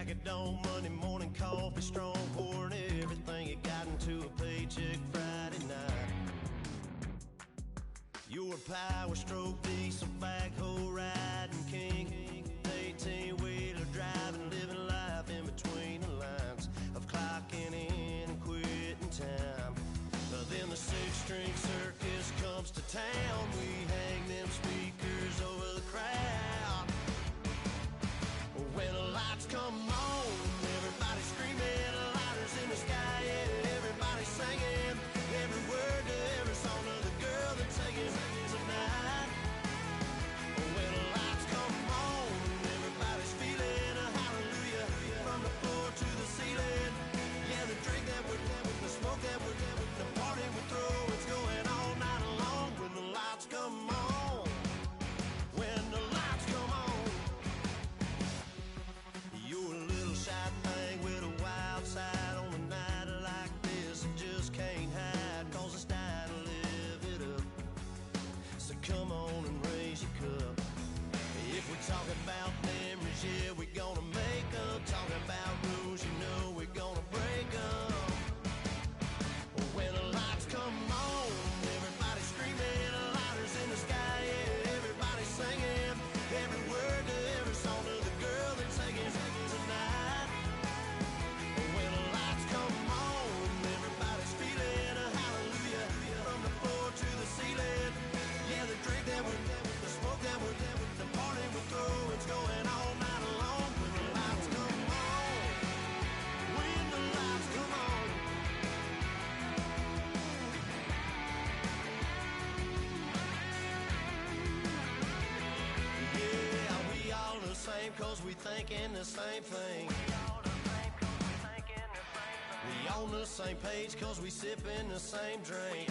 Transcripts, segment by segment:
crack of dawn, Monday morning coffee, strong, pouring everything you got into a paycheck Friday night. You're a power stroke, diesel backhoe riding king, 18-wheeler driving, living life in between the lines of clocking in and quitting time. Then the six-string circus comes to town. We hang them speakers over the crowd. When the lights come on, everybody screaming, lighters in the sky, yeah, everybody singing every word to every song of the girl that's taking tonight. When the lights come on, everybody's feeling a hallelujah from the floor to the ceiling. Yeah, the drink that we're the smoke that we're the party we throw, it's going all night long. When the lights come on, when the lights come on, you're a little shy thing with a wild side. On a night like this, you just can't hide, cause it's time to live it up. So come on and raise your cup. If we're talking about memories, yeah, we're gonna make them. Talking about rules, you know we're gonna break them. When the lights come on, everybody screaming, lighters in the sky, yeah, everybody singing every word to every song of the girl that's taking tonight. When the lights come on, everybody's feeling a hallelujah from the floor to the ceiling. Yeah, the drink that we're the smoke that we're the party we throw, it's going all night long. When the lights come on, when the lights come on. Same cause we thinking the same thing. We on the same page cause we sipping the same drink.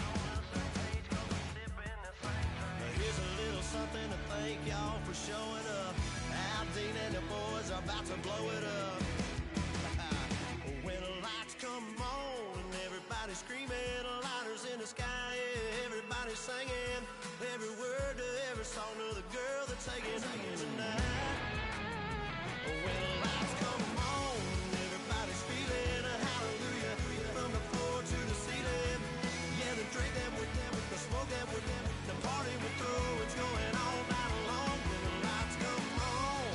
Here's a little something to thank y'all for showing up. Aldine and the boys are about to blow it up. When the lights come on and everybody screaming, lighters in the sky, yeah, everybody singing every word to every song of the girl that's taking tonight. When the lights come on, everybody's feeling a hallelujah from the floor to the ceiling. Yeah, the drink that we're the smoke that we're the party we throw, it's going all night long. When the lights come on,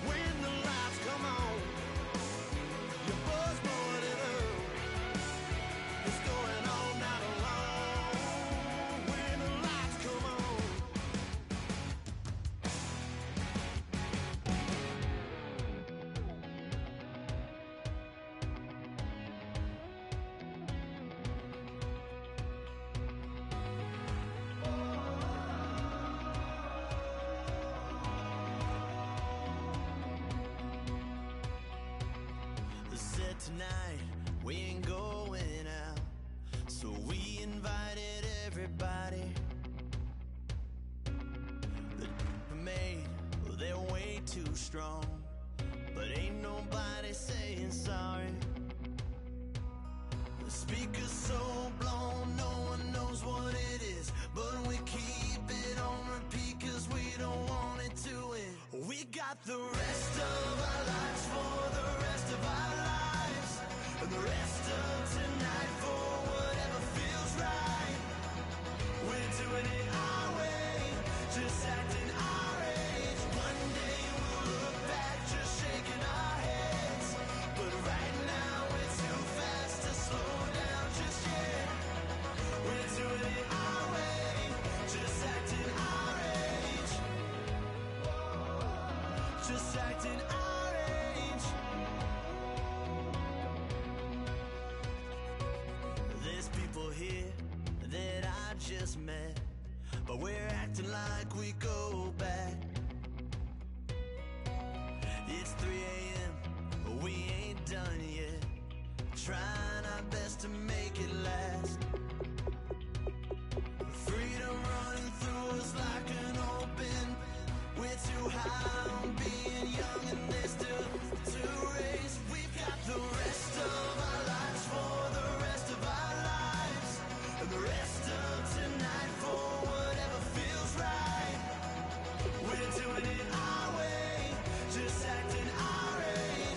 when the lights come on, your buzz blowing it up, it's going all night long. When the lights come on. Tonight we ain't going out, so we invited everybody. The made, well, they're way too strong, but ain't nobody saying sorry. The speaker's so blown, no one knows what it is, but we keep it on repeat cause we don't want it to end. We got the rest of our lives for the rest of our lives. And the rest of tonight for whatever feels right. We're doing it our way, just acting our age. One day we'll look back just shaking our heads, but right now we're too fast to slow down just yet. We're doing it our way, just acting our age. Just acting our age. Here that I just met, but we're acting like we go back. It's 3 a.m., but we ain't done yet, trying our best to make it last. Freedom running through us like an open. We're too high on being young and there's still to race. We've got the rest of our lives for the rest of our lives. And the rest of tonight for whatever feels right. We're doing it our way, just acting our age.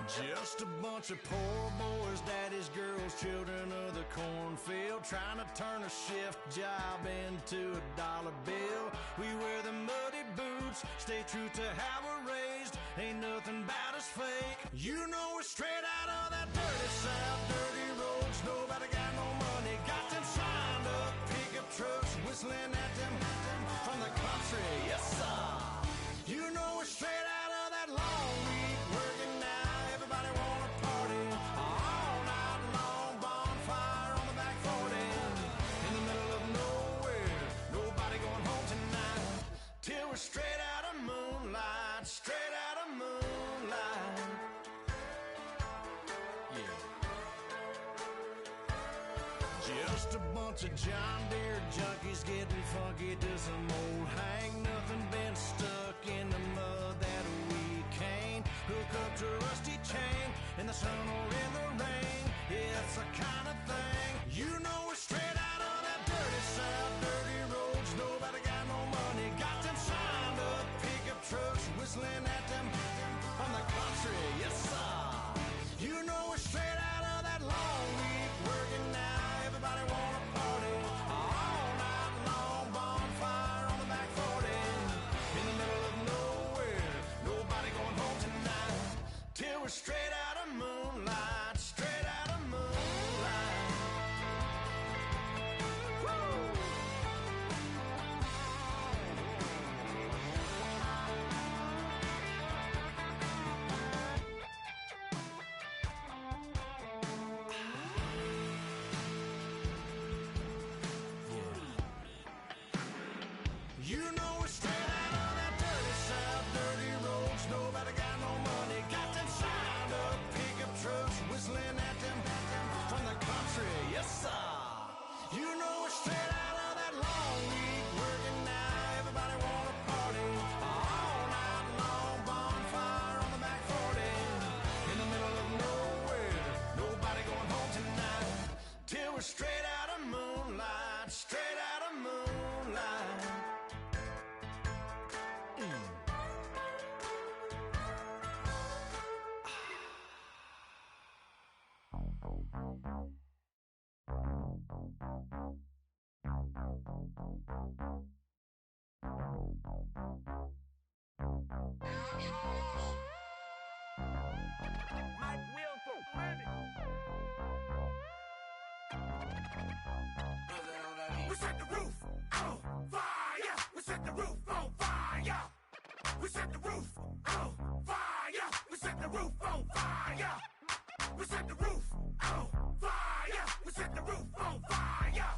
Just a bunch of poor boys, daddies, girls, children of the cornfield, trying to turn a shift job into a dollar bill. We wear the muddy boots, stay true to how we're raised. Ain't nothing about us fake. You know we're straight out of that dirty South, dirty roads. Nobody got no money, got them signed up pickup trucks, whistling at them from the country. Yes, sir. You know we're straight out of that long week working now. Everybody wanna party all night long. Bonfire on the back 40 in the middle of nowhere. Nobody going home tonight till we're straight out of moonlight. Straight out of moonlight. Yeah. Just a bunch of John Deere junkies getting funky to some old hang. Nothing been stuck in the mud that we can't hook up to a rusty chain in the sun or in the rain. Yeah, it's the kind of thing. You know we're straight out of that dirty South, dirty roads. Nobody got no money, got them signed up pickup trucks, whistling at them from the country. Yes, sir. You know we're straight out of that long week working now. Everybody wanna party all night long. Bonfire on the back 40 in the middle of nowhere. Nobody going home tonight till we're straight out of moonlight. Straight out of moonlight. Woo! You know we're straight out of that dirty South, dirty roads. Nobody got no money, got them signed up pickup trucks, whistling at them from the country. Yes, sir. You know we're straight out of that long week working now. Everybody wanna party all night long. Bonfire on the back 40 in the middle of nowhere. Nobody going home tonight till we're straight out of moonlight. Straight out of moonlight. We set the roof on fire. We set the roof on fire. We set the roof on fire. We set the roof on fire. We set the roof on fire. We set the roof on fire.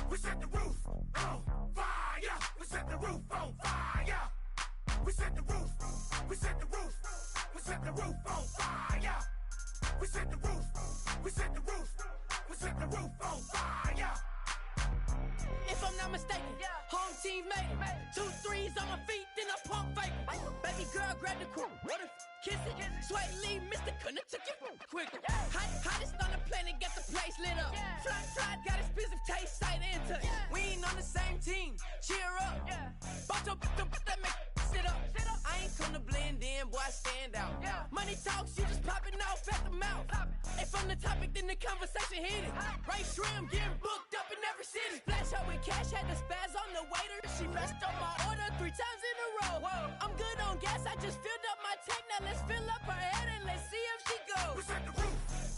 We set the roof on fire. We set the roof on fire. We set the roof. We set the roof. We set the roof on fire. We set the roof. We set the roof. We set the roof on fire. If I'm not mistaken, home team made it. 2 3s on my feet, then I pump fake. Baby girl, grab the crew. What if kiss it? Sweat leave, Mr. Couldn't took it quicker. Hottest on the planet, get the place lit up. Fly, got expensive taste, sight into. We ain't on the same team. Cheer up. Bout your that make sit up. I ain't come to blend in, boy, I stand out. Money talks, you just popping off at the mouth. If I'm the topic, then the conversation heated. Right shrimp, getting booked up in every city. Splash out with cash, had the spaz on the waiter. She messed up my order 3 times in a row. I'm good on gas, I just filled up my tank. Now let's fill up her head and let's see if she goes. We set the roof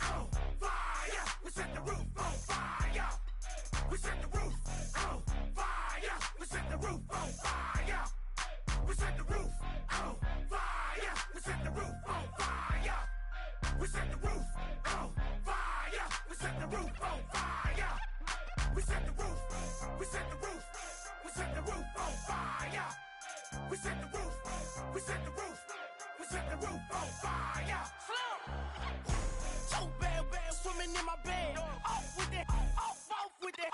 on fire. We set the roof on fire. We set the roof on fire. We set the roof on fire. We set the roof on fire. We set the roof on fire. We set the roof on fire. We set the roof on fire. We set the roof. We set the roof. We set the roof on fire. We set the roof. We set the roof. We set the roof on fire. So bad, swimming in my bed. Off with that, off with that.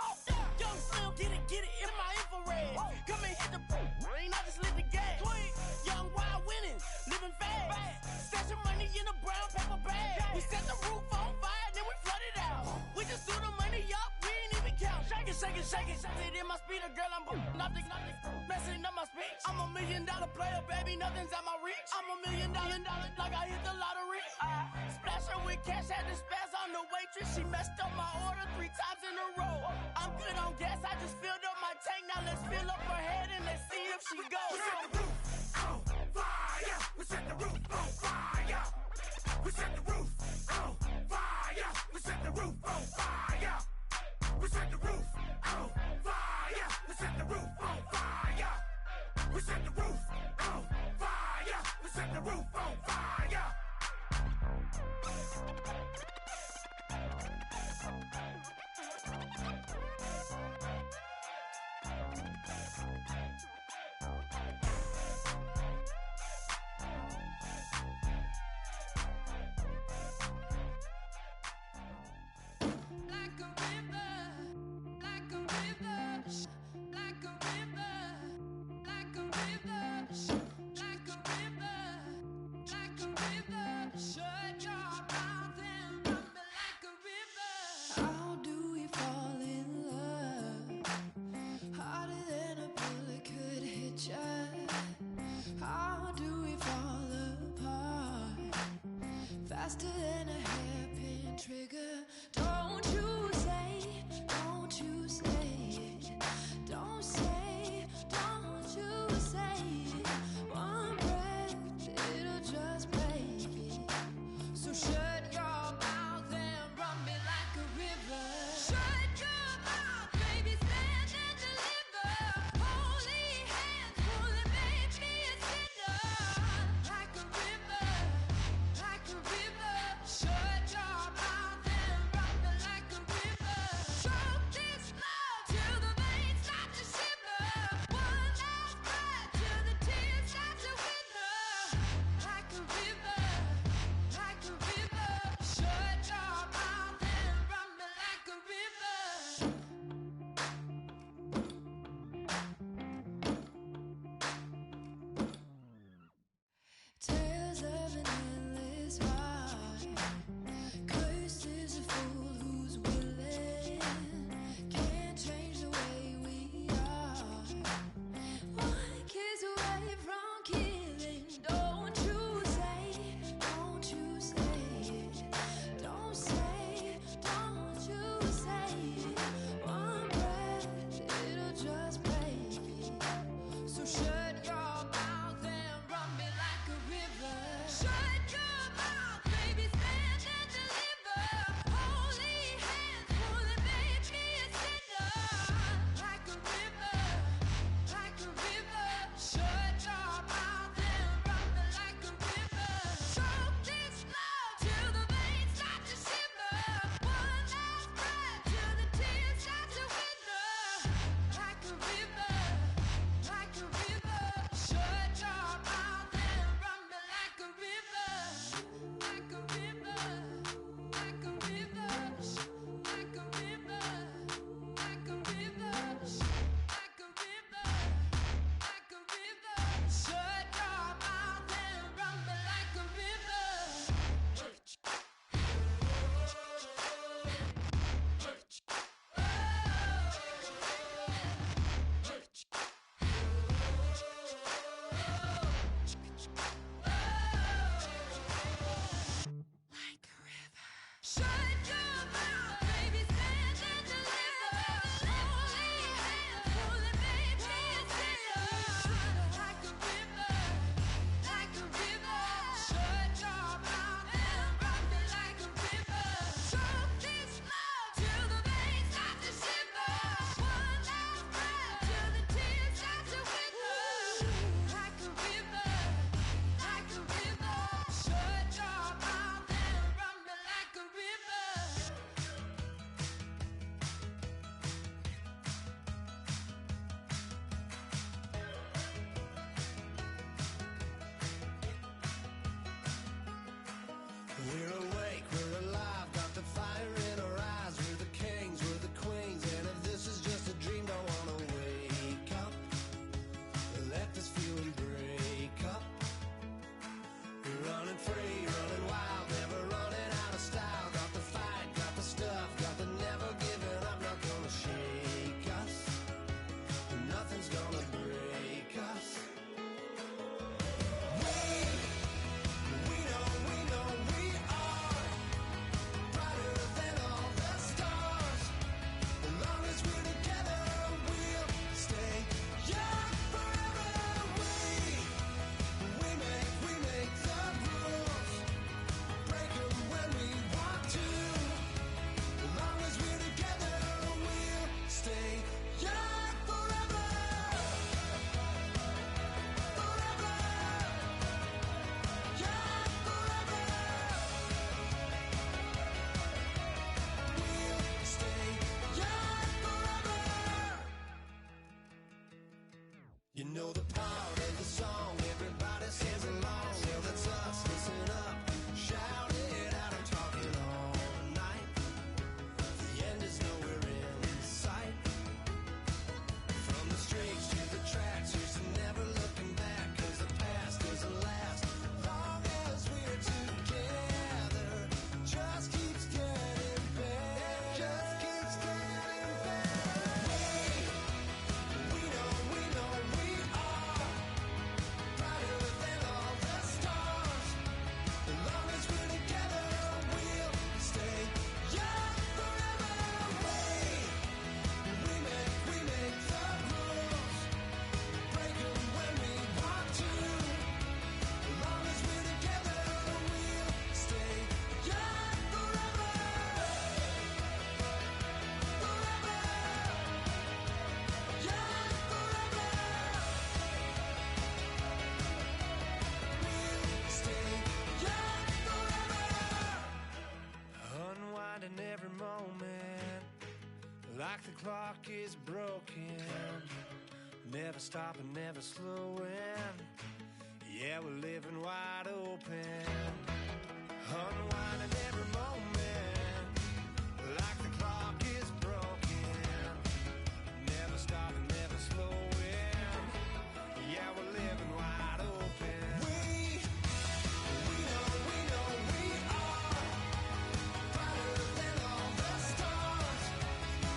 Young Slim, get it in my infrared. Come and hit the rain, I just lit the gas. Young wild winning, living fast. Stash your money in a brown paper bag. We set the roof on fire, then we flood it out. We just threw the money up, we ain't even count. Shake it. It in my speeder, girl, I'm nothing, messing up my speed. I'm $1 million player, baby, nothing's at my reach. I'm $1 million like I hit the lottery. Splash her with cash, had to spaz on the waitress. She messed up my order 3 times in a row. I'm good on gas, I just filled up my tank. Now let's fill up her head and let's see if she goes. We set the roof on fire. We set the roof on fire. We set the roof on fire. We set the roof on fire. We set the roof on fire. We set the roof on fire. We set the roof on fire. We set the roof on fire. Like a river, like a river, like a river, like a river, like a river, like a river. Shut your mouth and run me like a river. How do we fall in love? Harder than a bullet could hit ya. How do we fall apart? Faster than a hairpin trigger. Don't you say it. Don't say, don't you say it. One breath, it'll just break it. So shut your mouth and run me like a river. Shut your mouth, baby, stand and deliver. Holy hands, holy, make me a sinner. Like a river, like a river. Like the clock is broken, never stopping, never slowing. Yeah, we're living wide open, unwinding every moment. Like the clock is broken, never stopping, never slowing. Yeah, we're living wide open. We know we are brighter than all the stars.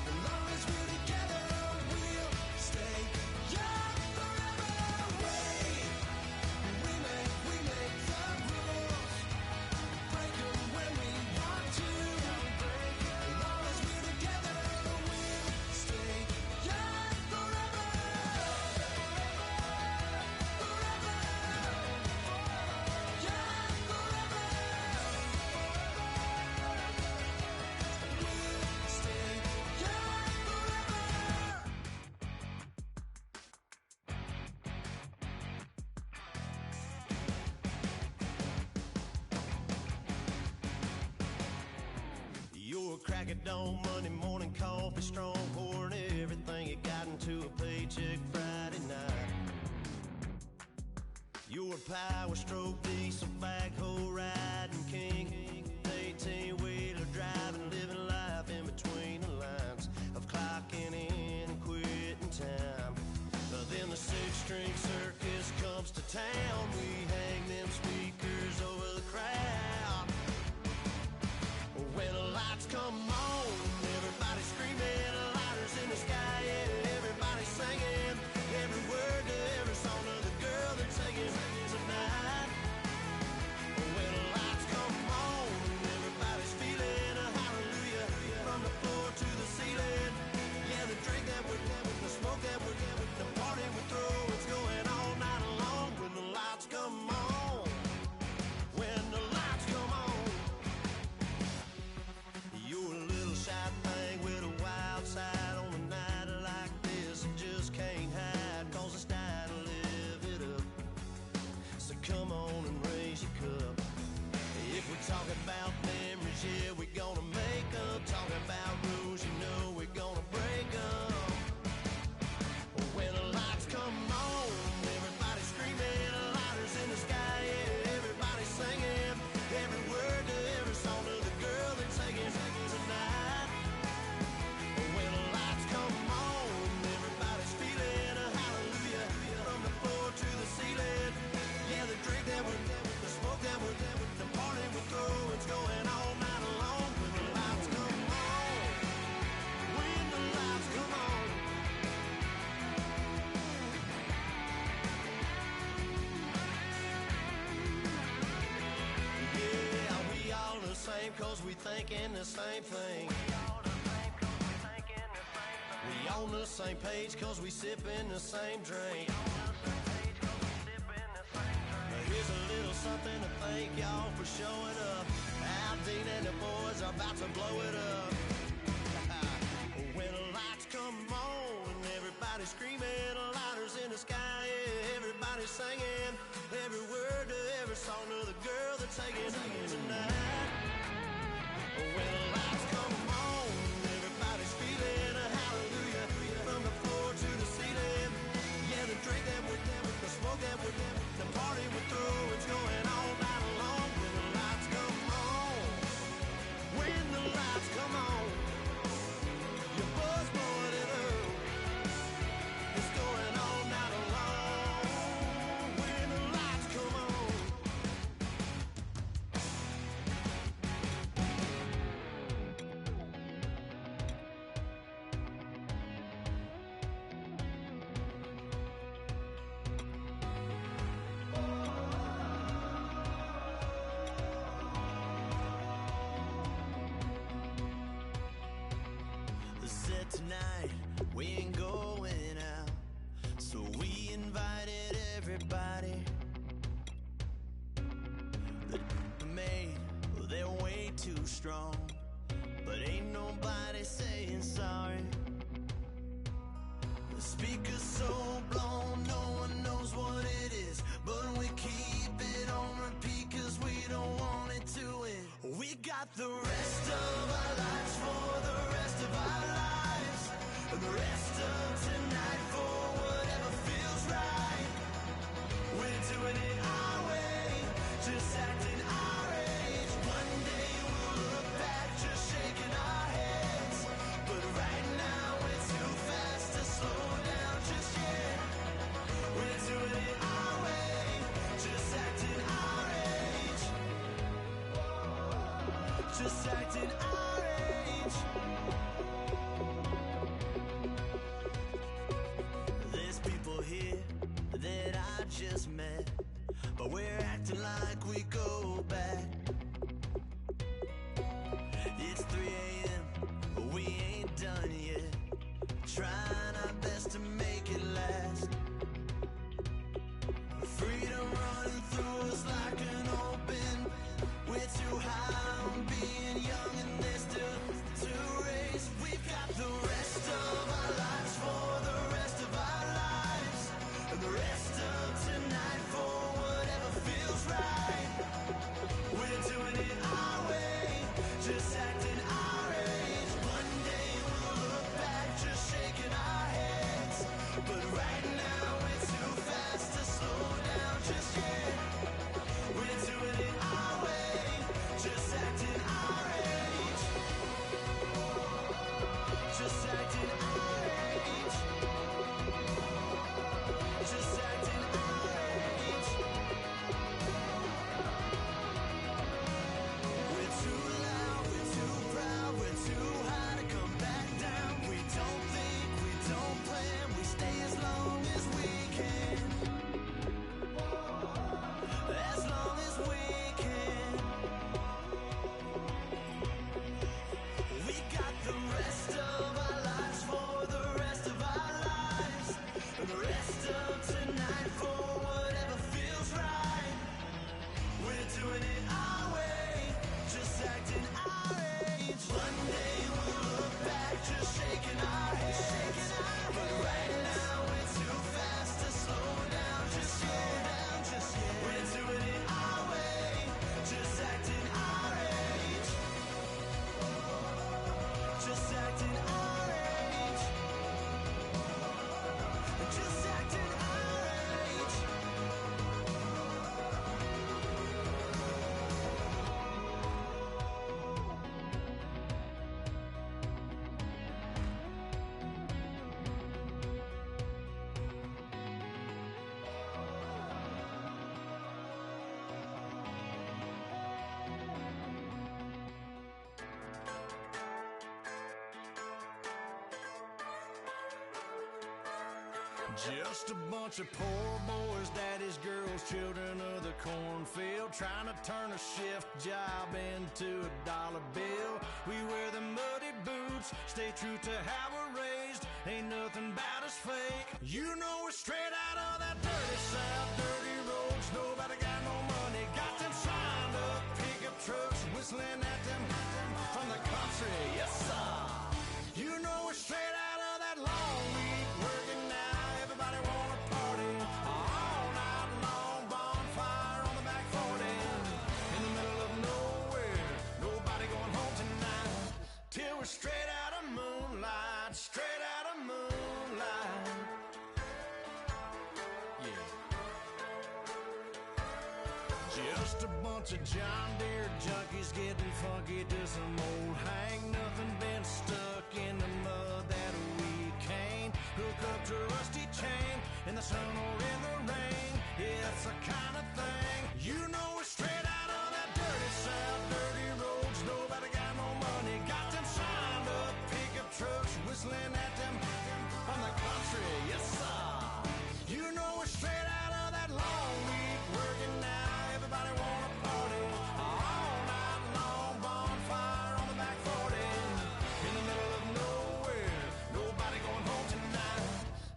As long as we're together, we'll stay young forever. We make the rules, break them when we want to. As long as we're together, we'll stay young forever. Forever, young forever. We'll stay young forever. You're a crack at dawn, Monday morning coffee, strong, pouring everything you got into a paycheck Friday night. You're a power stroke, diesel backhoe riding king, 18-wheeler driving, living life in between the lines of clocking in and quitting time. Then the six-string circus comes to town. We hang them speakers over the crowd. When the lights come on, everybody screaming, lighters in the sky, yeah, everybody singing every word to every song of the girl they're taking tonight. When the lights come on, everybody's feeling a hallelujah from the floor to the ceiling. Yeah, the drink that we're having, the smoke that we're having, the party we throw, it's going all night long. When the lights come on, when the lights come on. You're a little shy thing with a wild side on a night like this. You just can't hide, cause it's time to live it up. So come on and raise your cup. If we're talking about memories, yeah, we're gonna make them. Talking about rules, you know we're gonna break them. When the lights come on, everybody screaming, lighters in the sky, yeah, everybody singing every word to every song of the girl they're taking tonight. When the lights come on, everybody's feeling a hallelujah from the floor to the ceiling. Yeah, the drink that we're having, the smoke that we're having, the party we throw, it's going all night long. When the lights come on, when the lights come on. Yeah, we all the same cause we thinking the same thing. We on the same page cause we sipping the same drink. Now here's a little something to thank y'all for showing up. Al Dean and the boys are about to blow it up. When the lights come on and everybody's screaming, lighters in the sky, yeah, everybody's singing every word to every song of the girl they're taking tonight. When the lights come on, everybody's feeling a hallelujah from the floor to the ceiling. Yeah, the drink that we're having, the smoke that we're having, the party we throw, it's going all night long. When the lights come on, when the lights come on, your buzz blowing it up, it's going all night long. When the lights come on. Said tonight we ain't going out, so we invited everybody. The made, well, they're way too strong, but ain't nobody saying sorry. The speaker's so blown, no one knows what it is, but we keep it on repeat cause we don't want it to end. We got the rest of our lives for the rest of our lives. Just a bunch of poor boys, daddies, girls, children of the cornfield, trying to turn a shift job into a dollar bill. We wear the muddy boots, stay true to how we're raised. Ain't nothing about us fake. You know we're straight out of that dirty South, dirty roads. Nobody got no money, got them signed up pickup trucks, whistling at them from the country. Yes, sir. You know we're straight out of that long week working now. Everybody wanna party all night long. Bonfire on the back 40 in the middle of nowhere. Nobody going home tonight till we're straight out of moonlight. Straight out of moonlight. Yeah. Just a bunch of John Deere junkies getting funky to some old hang. Nothing been stuck in the mud that we can't hook up to a rusty chain in the sun or in the rain. Yeah, it's the kind of thing. You know we're straight out of that dirty South, dirty roads. Nobody got no money, got them signed up pickup trucks, whistling at them from the country. Yes, sir. You know we're straight out of that long week working now. Everybody wanna party all night long. Bonfire on the back 40 in the middle of nowhere. Nobody going home tonight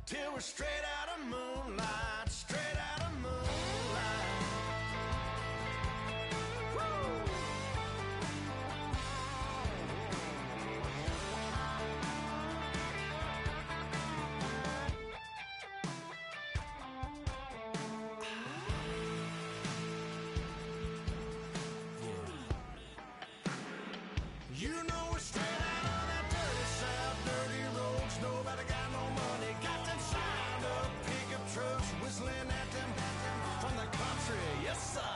till we're straight out of moonlight. Straight out of moonlight. Woo! You know we're straight out of that dirty South, dirty roads. Nobody got no money, got them signed up pickup trucks, whistling at them from the country. Yes, sir.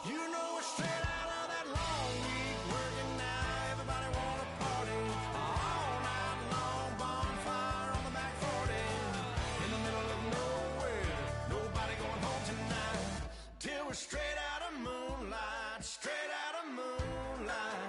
You know we're straight out of that long week working now. Everybody wanna party all night long. Bonfire on the back 40 in the middle of nowhere. Nobody going home tonight till we're straight out of moonlight. Straight out of moonlight.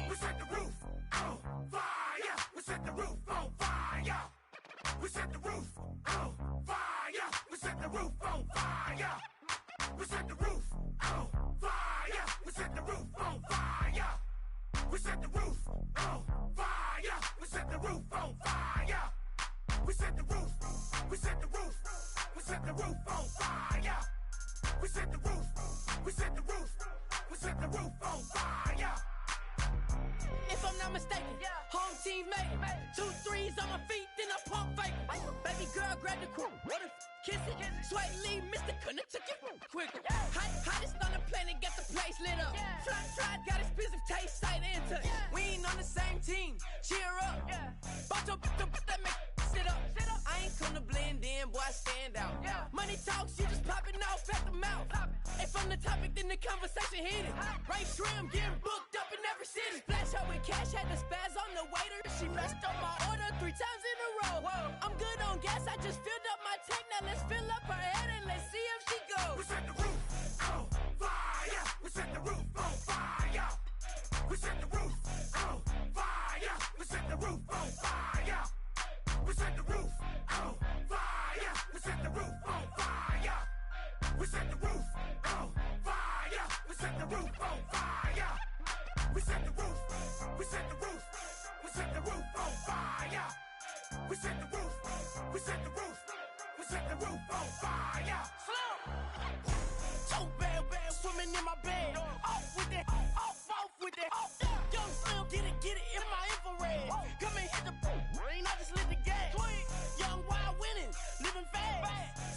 We set the roof on fire. We set the roof on fire. We set the roof on fire. We set the roof on fire. We set the roof on fire. We set the roof on fire. We set the roof on fire. We set the roof on fire. We set the roof. We set the roof. We set the roof on fire. We set the roof. We set the roof. We set the roof on fire. If I'm not mistaken, home team made it. 2 3s on my feet, then I pump fake. Baby girl, grab the crew. What if kiss it? Sweat leave, Mr. Couldn't took it quicker. Hottest on the planet, got the place lit up. Fly, got expensive taste, sight into. We ain't on the same team. Cheer up. Bunch of that make sit up. I ain't come to blend in, boy, I stand out. Money talks, you just popping off at the mouth. If I'm the topic, then the conversation heated. Right shrimp, getting booked up in every city. Splash her with cash, had the spaz on the waiter. She messed up my order 3 times in a row. I'm good on gas, I just filled up my tank. Now let's fill up her head and let's see if she goes. We set the roof on fire. We set the roof on fire. We set the roof on fire. We set the roof on fire. We set the roof on fire. We set the roof on fire. We set the roof on fire. We set the roof on fire. We set the roof. We set the roof. We set the roof on fire. We set the roof. We set the roof. We set the roof on fire. So bad, swimming in my bed. Off with that, off with that. Young Slim, get it in my infrared. Come and hit the rain, I just lit the gas. Young wild winning, living fast.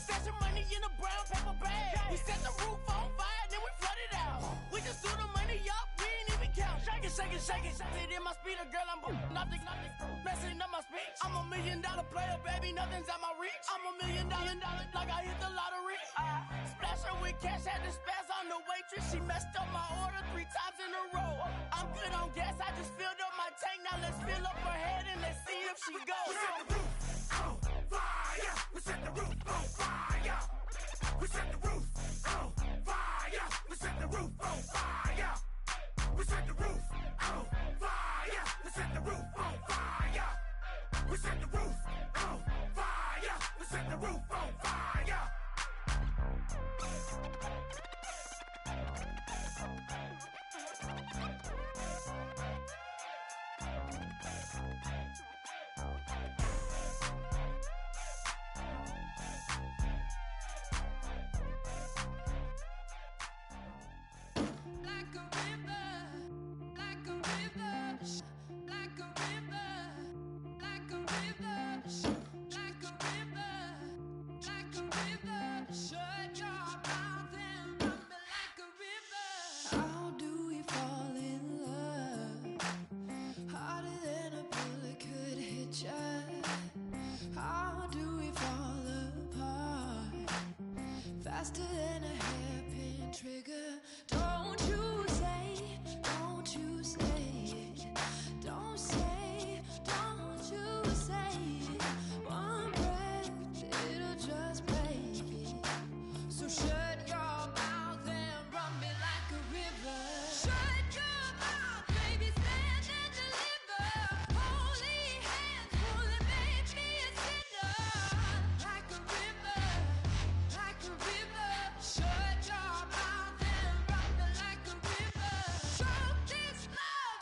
Stashing money in a brown paper bag. We set the roof on fire, then we flood it out. We just threw the money up, we ain't even count. Shake it, shake it, shake it. Shake it in my speeder, girl, I'm nothing. Messing up my speech. I'm $1 million player, baby, nothing's at my reach. I'm $1 million like I hit the lottery. Splash her with cash, had to spaz on the waitress. She messed up my order 3 times in a row. I'm good on gas, I just filled up my tank. Now let's fill up her head and let's see if she goes. We set the roof on fire. We set the roof on fire. We set the roof on fire. We set the roof on fire. We set the roof on fire. We set the roof on fire. We set the roof on fire. We set the roof on fire. Like a river, like a river, like a river, like a river, like a river, like a river. Shut your mouth and run me like a river. How do we fall in love? Harder than a bullet could hit ya. How do we fall apart? Faster than a hairpin trigger. Don't you say, don't you say, don't say, don't you say. One breath, it'll just break. So shut your mouth and run me like a river. Shut your mouth, baby, stand and deliver. Holy hands, holy, make me a sinner. Like a river, like a river. Shut your mouth and run me like a river. Choke this love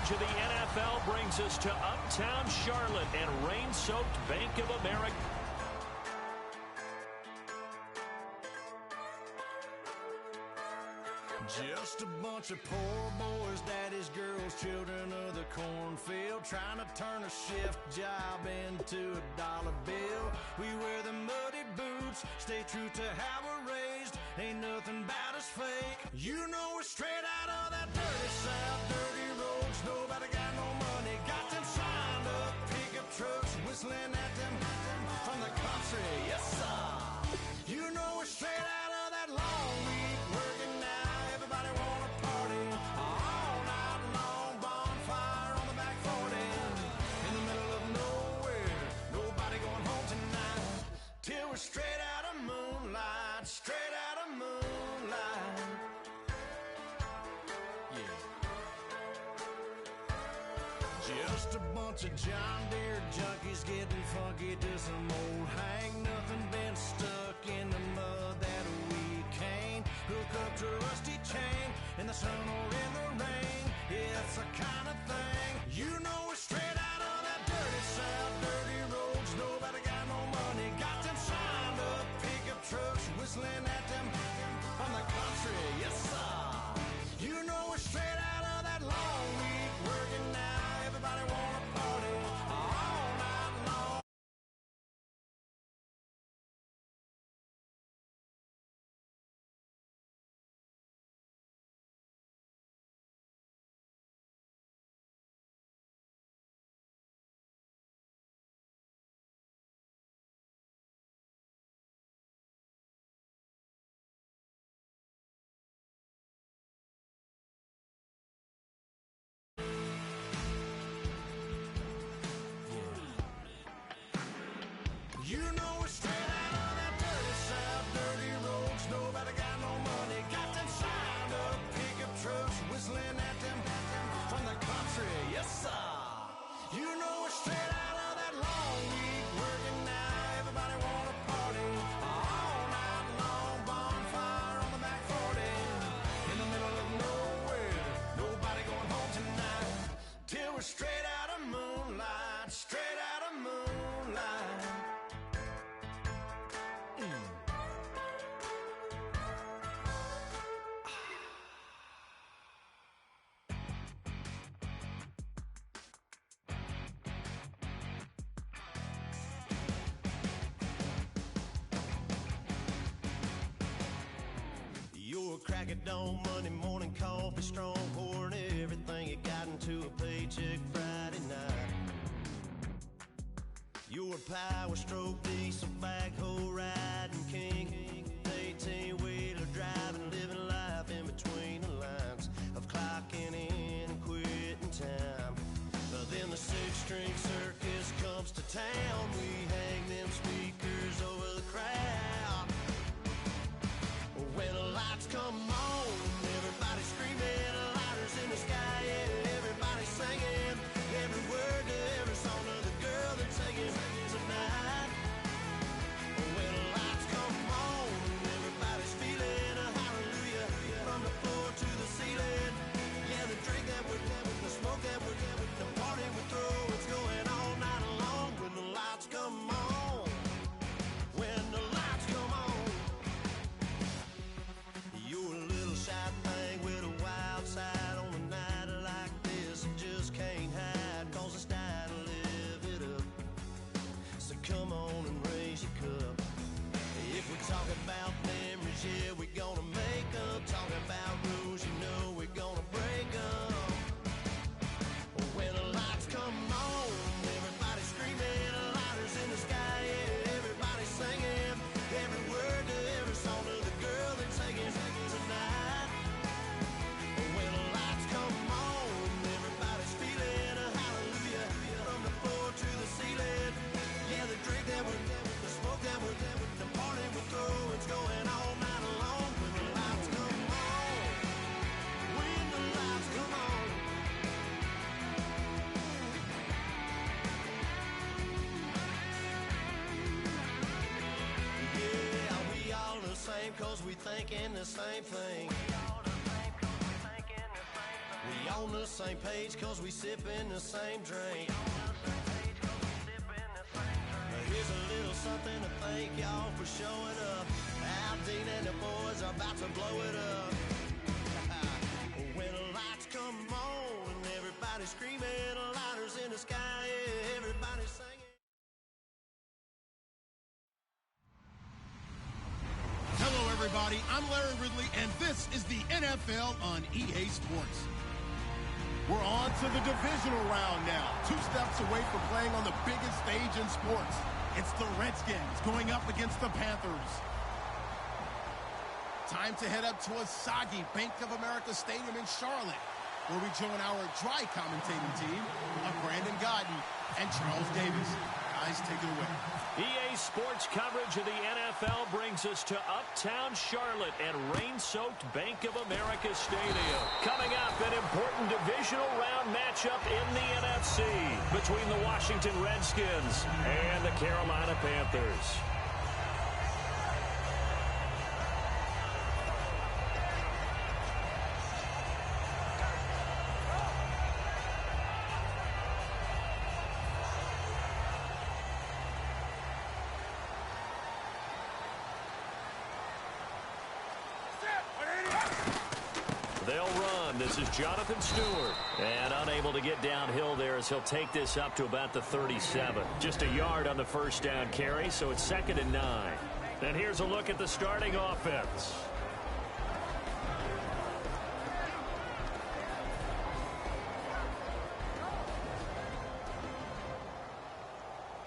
coverage of the NFL brings us to Uptown Charlotte and rain-soaked Bank of America. Just a bunch of poor boys, daddy's girls, children of the cornfield, trying to turn a shift job into a dollar bill. We wear the muddy boots, stay true to how we're raised, ain't nothing about us fake. You know we're straight out of that dirty south, dirty roads, nobody got no money, got them signed up pickup trucks, whistling at them from the country, yes sir. You know we're straight out of that long week, working now. Everybody wanna party all night long, bonfire on the back 40, in the middle of nowhere, nobody going home tonight, till we're straight out of moonlight, straight out of moonlight. Yeah. Just a bunch of John Deere junkies getting funky to some old hang, nothing been stuck in the mud that we can't hook up to a rusty chain in the sun or in the rain. Yeah, it's the kind of thing. You know we're straight out of that dirty south, dirty roads, nobody got no money, got them signed up pickup trucks, whistling at them from the country, yes sir. You know we're straight out of that long week, working now, everybody wanna party all night long. You know we're straight out of that dirty south, dirty roads, nobody got no money, got them signed up pickup trucks, whistling at them from the country, yes sir. You know we're straight out of that long week, working now, everybody wanna party all night long, bonfire on the back 40, in the middle of nowhere, nobody going home tonight, till we're straight out of moonlight, straight out of moonlight. You're a crack at dawn, Monday morning coffee, strong, pouring everything you got into a paycheck Friday night. You're a power stroke, diesel backhoe riding king, 18-wheeler driving, living life in between the lines of clocking in and quitting time. Then the six-string circus comes to town, we hang them speakers over the crowd. When the lights come on, everybody screaming, lighters in the sky, yeah, everybody singing, every word to every song of the girl they're taking tonight. When the lights come on, everybody's feeling a hallelujah, from the floor to the ceiling. Yeah, the drink that we're having, the smoke that we're having, the party we throw, it's going all night long. When the lights come on, when the lights come on. You're a little shy thing with a wild side on a night like this, and just can't hide, cause it's time to live it up. So come on and raise your cup. If we talk about memories, yeah, we're gonna make them. Talk about rules, you know we're gonna break them. When the lights come on, everybody screaming, lighters in the sky, yeah, everybody singing, every word to every song of the girl they're taking tonight. When the lights come on, everybody's feeling a hallelujah, from the floor to the ceiling. Yeah, the drink that we're having, the smoke that we're having, the party we throw, it's going all night long. When the lights come on, when the lights come on. Yeah, we all the same, cause we thinking the same thing. We on the same page cause we sippin' the same drink. Here's a little something to thank y'all for showing up. Al Dean and the boys are about to blow it up. When the lights come on and everybody's screaming, lighters in the sky, yeah, everybody's singing. Hello, everybody. I'm Larry Ridley, and this is the NFL on EA Sports. We're on to the divisional round now. 2 steps away from playing on the biggest stage in sports. It's the Redskins going up against the Panthers. Time to head up to a soggy Bank of America Stadium in Charlotte, where we join our dry commentating team of Brandon Godden and Charles Davis. Guys, take it away. EA Sports coverage of the NFL brings us to uptown Charlotte and rain-soaked Bank of America Stadium. Coming up, an important divisional round matchup in the NFC between the Washington Redskins and the Carolina Panthers. They'll run. This is Jonathan Stewart. And unable to get downhill there as he'll take this up to about the 37. Just a yard on the first down carry, so it's 2nd and 9. And here's a look at the starting offense.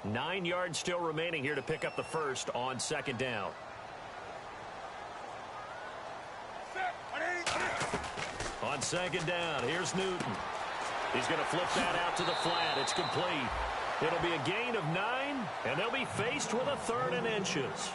Nine yards still remaining here to pick up the first on 2nd down. On 2nd down, here's Newton. He's going to flip that out to the flat. It's complete. It'll be a gain of 9, and they'll be faced with a 3rd and inches.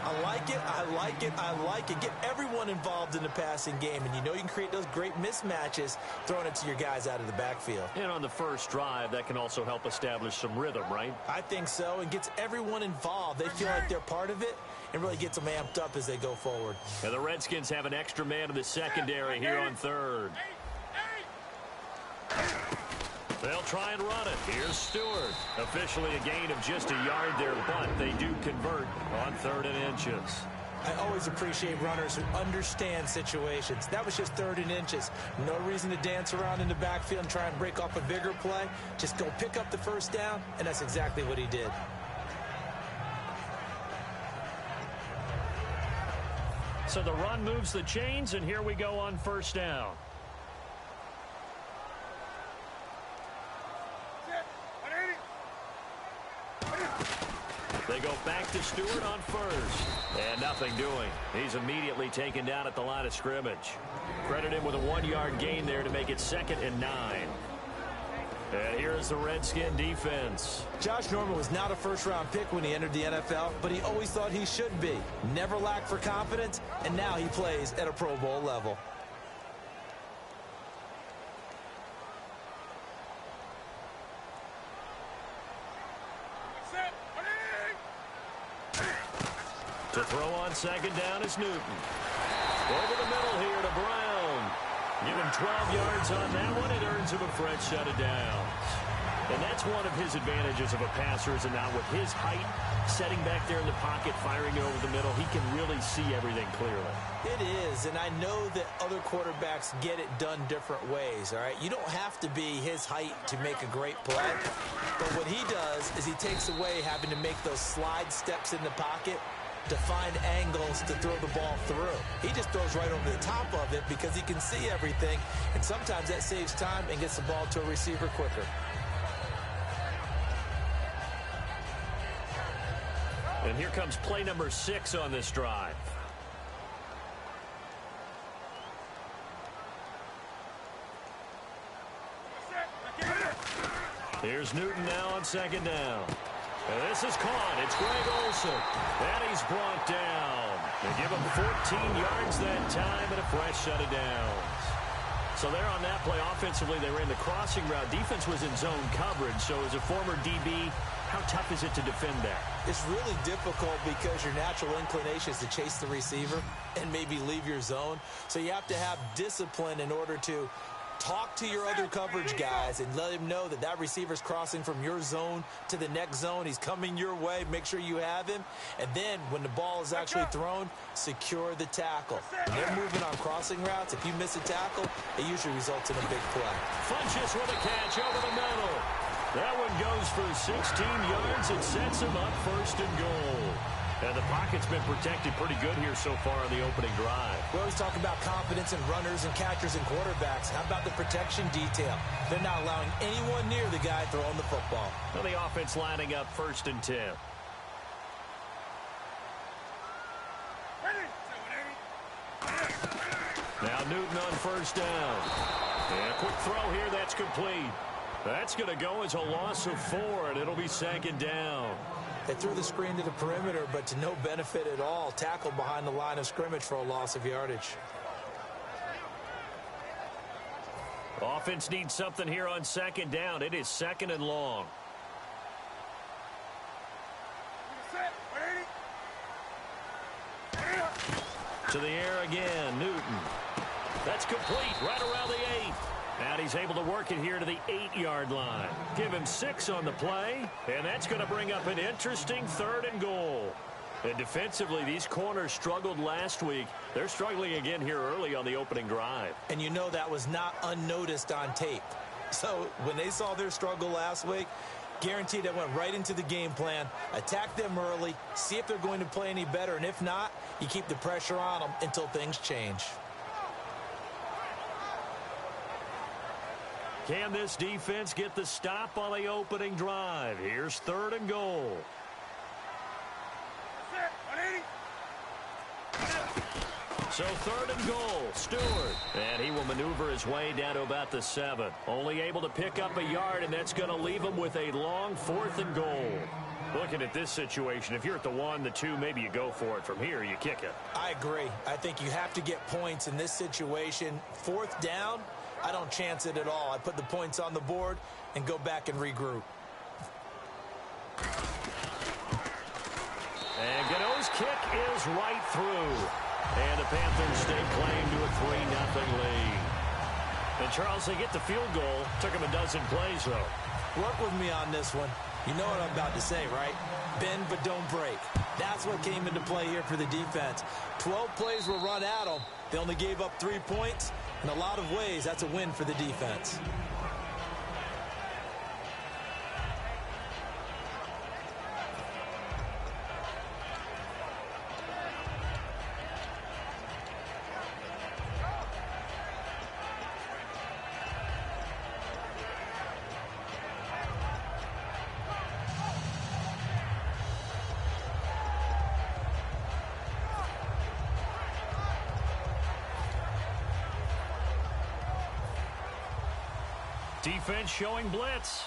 I like it, I like it, I like it. Get everyone involved in the passing game, and you know you can create those great mismatches throwing it to your guys out of the backfield. And on the first drive, that can also help establish some rhythm, right? I think so, and gets everyone involved. They feel like they're part of it, and really gets them amped up as they go forward. And the Redskins have an extra man in the secondary here on 3rd. They'll try and run it. Here's Stewart. Officially a gain of just a yard there, but they do convert on 3rd and inches. I always appreciate runners who understand situations. That was just 3rd and inches. No reason to dance around in the backfield and try and break off a bigger play. Just go pick up the first down, and that's exactly what he did. So the run moves the chains, and here we go on 1st down. They go back to Stewart on 1st. And nothing doing. He's immediately taken down at the line of scrimmage. Credit him with a 1-yard gain there to make it 2nd and 9. And here's the Redskin defense. Josh Norman was not a first-round pick when he entered the NFL, but he always thought he should be. Never lacked for confidence, and now he plays at a Pro Bowl level. To throw on 2nd down is Newton. Over the middle here to Brown. Give him 12 yards on that one. It earns him a fresh set of downs. And that's one of his advantages of a passer, is now with his height, setting back there in the pocket, firing it over the middle, he can really see everything clearly. It is, and I know that other quarterbacks get it done different ways, all right? You don't have to be his height to make a great play. But what he does is he takes away having to make those slide steps in the pocket to find angles to throw the ball through. He just throws right over the top of it because he can see everything, and sometimes that saves time and gets the ball to a receiver quicker. And here comes play number 6 on this drive. Here's Newton now on 2nd down. And this is caught. It's Greg Olsen. And he's brought down. They give him 14 yards that time and a fresh set of downs. So there on that play, offensively, they ran the crossing route. Defense was in zone coverage. So as a former DB, how tough is it to defend that? It's really difficult because your natural inclination is to chase the receiver and maybe leave your zone. So you have to have discipline in order to Talk to your other coverage guys and let him know that that receiver's crossing from your zone to the next zone. He's coming your way. Make sure you have him. And then when the ball is actually thrown, secure the tackle. When they're moving on crossing routes, if you miss a tackle, it usually results in a big play. Funches with a catch over the middle. That one goes for 16 yards. It sets him up 1st and goal. And the pocket's been protected pretty good here so far on the opening drive. We always talk about confidence in runners and catchers and quarterbacks. How about the protection detail? They're not allowing anyone near the guy throwing the football. Well, the offense lining up 1st and 10. Now Newton on 1st down. And a quick throw here, that's complete. That's going to go as a loss of 4, and it'll be 2nd down. They threw the screen to the perimeter, but to no benefit at all. Tackled behind the line of scrimmage for a loss of yardage. Offense needs something here on 2nd down. It is 2nd and long. To the air again, Newton. That's complete right around the 8. And he's able to work it here to the 8-yard line. Give him 6 on the play, and that's going to bring up an interesting 3rd and goal. And defensively, these corners struggled last week. They're struggling again here early on the opening drive. And you know that was not unnoticed on tape. So when they saw their struggle last week, guaranteed that went right into the game plan. Attack them early, see if they're going to play any better, and if not, you keep the pressure on them until things change. Can this defense get the stop on the opening drive? Here's 3rd and goal. So 3rd and goal, Stewart. And he will maneuver his way down to about the 7. Only able to pick up a yard, and that's going to leave him with a long 4th and goal. Looking at this situation, if you're at the 1, the 2, maybe you go for it. From here, you kick it. I agree. I think you have to get points in this situation. 4th down, I don't chance it at all. I put the points on the board and go back and regroup. And Gano's kick is right through. And the Panthers stake claim to a 3-0 lead. And Charles, they get the field goal. Took him a dozen plays, though. Work with me on this one. You know what I'm about to say, right? Bend but don't break. That's what came into play here for the defense. 12 plays were run at them. They only gave up 3 points. In a lot of ways, that's a win for the defense. Defense showing blitz.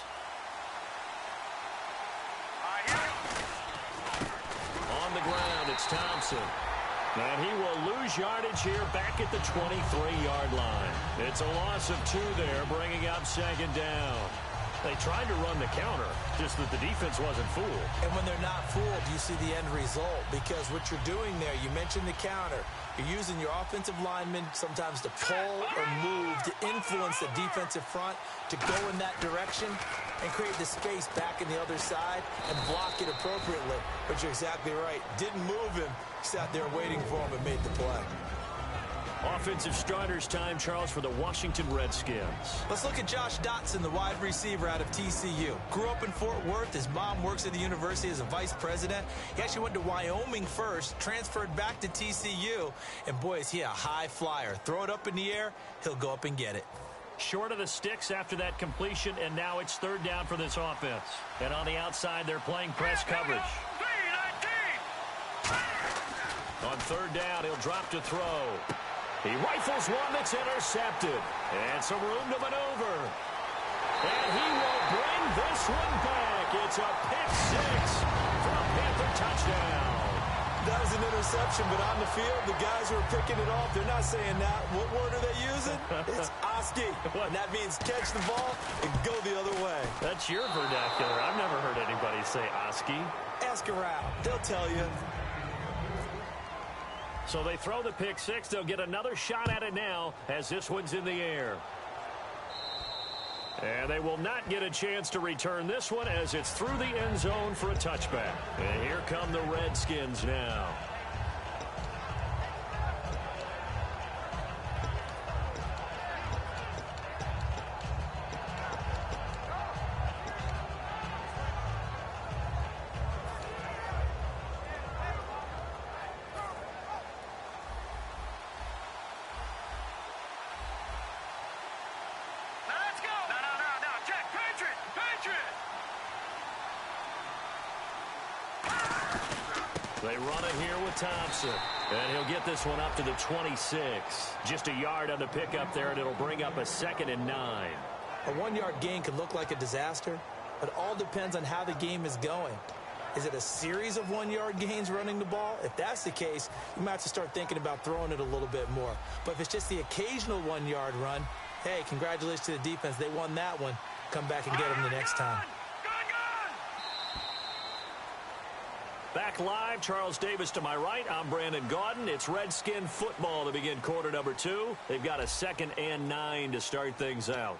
On the ground, it's Thompson. And he will lose yardage here back at the 23-yard line. It's a loss of 2 there, bringing up 2nd down. They tried to run the counter, just that the defense wasn't fooled. And when they're not fooled, you see the end result. Because what you're doing there, you mentioned the counter. You're using your offensive linemen sometimes to pull or move to influence the defensive front to go in that direction and create the space back in the other side and block it appropriately. But you're exactly right. Didn't move him. Sat there waiting for him and made the play. Offensive starters time, Charles, for the Washington Redskins. Let's look at Josh Dotson, the wide receiver out of TCU. Grew up in Fort Worth. His mom works at the university as a vice president. He actually went to Wyoming first, transferred back to TCU, and boy, is he a high flyer. Throw it up in the air, he'll go up and get it. Short of the sticks after that completion, and now it's 3rd down for this offense. And on the outside, they're playing press coverage. On 3rd down, he'll drop to throw. He rifles one that's intercepted. And some room to maneuver. And he will bring this one back. It's a pick-6 for a Panther touchdown. That was an interception, but on the field, the guys who are picking it off, they're not saying that. What word are they using? It's Oski. And that means catch the ball and go the other way. That's your vernacular. I've never heard anybody say Oski. Ask around. They'll tell you. So they throw the pick-6. They'll get another shot at it now as this one's in the air. And they will not get a chance to return this one as it's through the end zone for a touchback. And here come the Redskins now. They run it here with Thompson. And he'll get this one up to the 26. Just a yard on the pickup there, and it'll bring up a 2nd and 9. A 1-yard gain could look like a disaster, but it all depends on how the game is going. Is it a series of 1-yard gains running the ball? If that's the case, you might have to start thinking about throwing it a little bit more. But if it's just the occasional 1-yard run, hey, congratulations to the defense. They won that one. Come back and get them the next time. Back live, Charles Davis to my right. I'm Brandon Gaudin. It's Redskin football to begin quarter number 2. They've got a 2nd and 9 to start things out.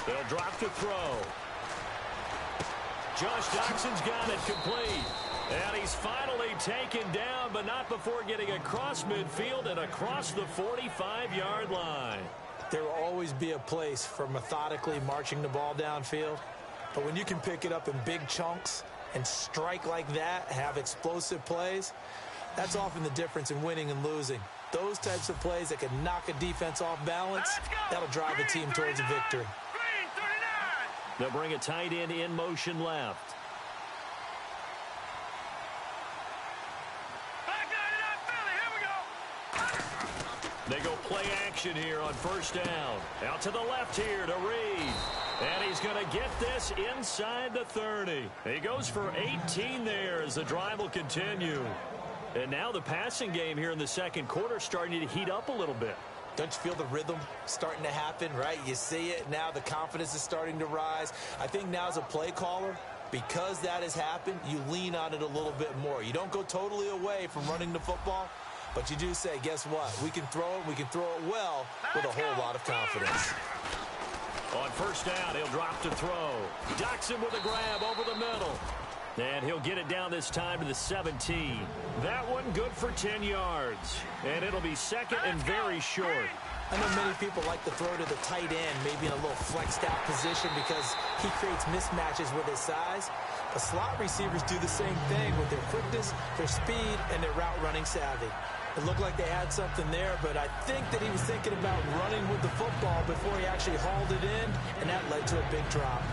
They'll drop to throw. Josh Doxson's got it complete. And he's finally taken down, but not before getting across midfield and across the 45-yard line. There will always be a place for methodically marching the ball downfield. But when you can pick it up in big chunks and strike like that, have explosive plays, that's often the difference in winning and losing. Those types of plays that can knock a defense off balance, that'll drive a team towards a victory. They'll bring a tight end in motion left. They go play action here on first down. Out to the left here to Reed. And he's going to get this inside the 30. He goes for 18 there as the drive will continue. And now the passing game here in the second quarter starting to heat up a little bit. Don't you feel the rhythm starting to happen, right? You see it now. The confidence is starting to rise. I think now as a play caller, because that has happened, you lean on it a little bit more. You don't go totally away from running the football, but you do say, guess what? We can throw it. We can throw it well with a whole lot of confidence. On first down, he'll drop to throw. Doxson with a grab over the middle. And he'll get it down this time to the 17. That one good for 10 yards. And it'll be second and very short. I know many people like to throw to the tight end, maybe in a little flexed out position because he creates mismatches with his size. But slot receivers do the same thing with their quickness, their speed, and their route running savvy. It looked like they had something there, but I think that he was thinking about running with the football before he actually hauled it in, and that led to a big drop.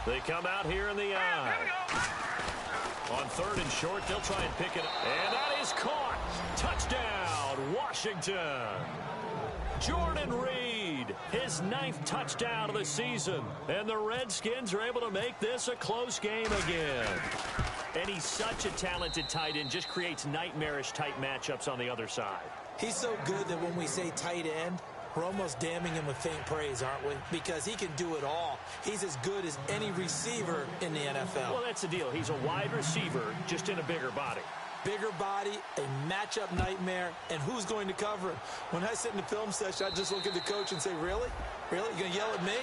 They come out here in the eye. On third and short, they'll try and pick it up. And that is caught. Touchdown, Washington. Jordan Reed, his 9th touchdown of the season. And the Redskins are able to make this a close game again. And he's such a talented tight end, just creates nightmarish-type matchups on the other side. He's so good that when we say tight end, we're almost damning him with faint praise, aren't we? Because he can do it all. He's as good as any receiver in the NFL. Well, that's the deal. He's a wide receiver, just in a bigger body. Bigger body, a matchup nightmare, and who's going to cover him? When I sit in the film session, I just look at the coach and say, really? Really? You going to yell at me?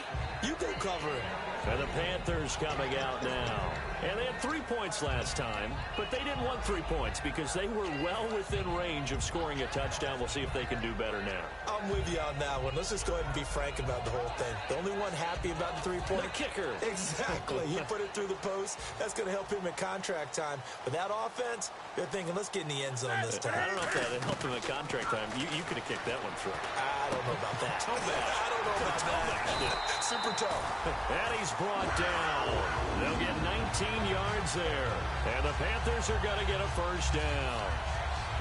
You go cover him. And the Panthers coming out now. And they had 3 points last time, but they didn't want 3 points because they were well within range of scoring a touchdown. We'll see if they can do better now. I'm with you on that one. Let's just go ahead and be frank about the whole thing. The only one happy about the 3-point. The kicker. Exactly. He put it through the post. That's going to help him in contract time. But that offense, they're thinking, let's get in the end zone this time. I don't know if that helped him in contract time. You could have kicked that one through. I don't know about that. Toe bash. I don't know about that. Super toe. And he's brought down. They'll get 19 yards there. And the Panthers are going to get a first down.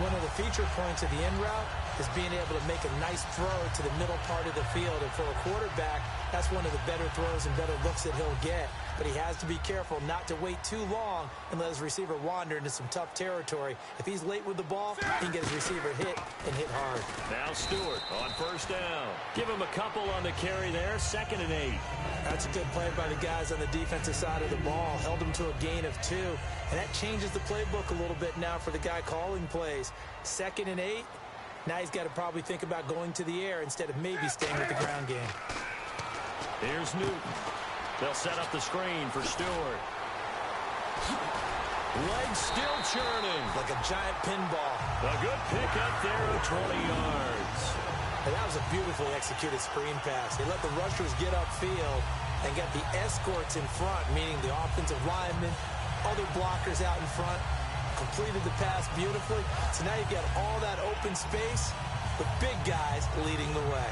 One of the feature points of the end route is being able to make a nice throw to the middle part of the field. And for a quarterback, that's one of the better throws and better looks that he'll get. But he has to be careful not to wait too long and let his receiver wander into some tough territory. If he's late with the ball, he can get his receiver hit and hit hard. Now Stewart on first down. Give him a couple on the carry there, 2nd and 8. That's a good play by the guys on the defensive side of the ball. Held him to a gain of 2. And that changes the playbook a little bit now for the guy calling plays. 2nd and 8. Now he's got to probably think about going to the air instead of maybe staying with the ground game. Here's Newton. They'll set up the screen for Stewart. Legs still churning. Like a giant pinball. A good pick up there of 20 yards. And that was a beautifully executed screen pass. They let the rushers get upfield and got the escorts in front, meaning the offensive linemen, other blockers out in front, completed the pass beautifully. So now you've got all that open space with big guys leading the way.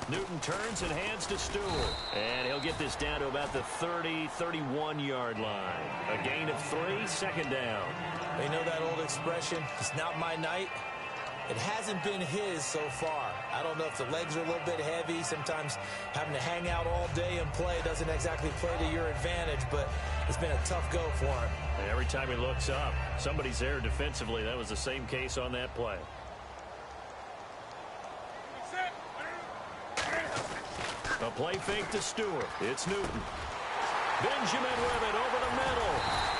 Newton turns and hands to Stewart. And he'll get this down to about the 30, 31-yard line. A gain of 3, 2nd down. You know that old expression, it's not my night? It hasn't been his so far. I don't know if the legs are a little bit heavy. Sometimes having to hang out all day and play doesn't exactly play to your advantage, but it's been a tough go for him. And every time he looks up, somebody's there defensively. That was the same case on that play. A play fake to Stewart. It's Newton. Benjamin with it over the middle.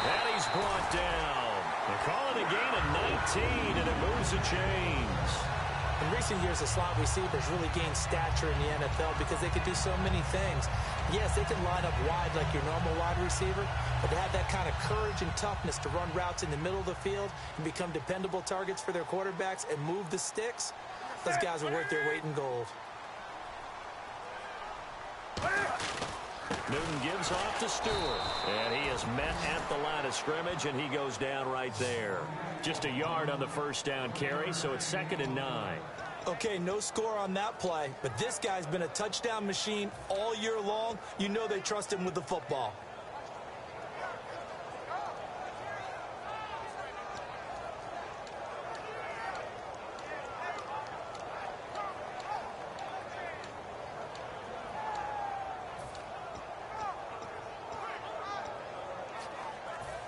And he's brought down. They call it a gain of 19, and it moves the chains. In recent years, the slot receivers really gained stature in the NFL because they could do so many things. Yes, they can line up wide like your normal wide receiver, but to have that kind of courage and toughness to run routes in the middle of the field and become dependable targets for their quarterbacks and move the sticks, those guys are worth their weight in gold. Newton gives off to Stewart. And he is met at the line of scrimmage, and he goes down right there. Just a yard on the first down carry, so it's 2nd and 9. Okay, no score on that play, but this guy's been a touchdown machine all year long. You know they trust him with the football.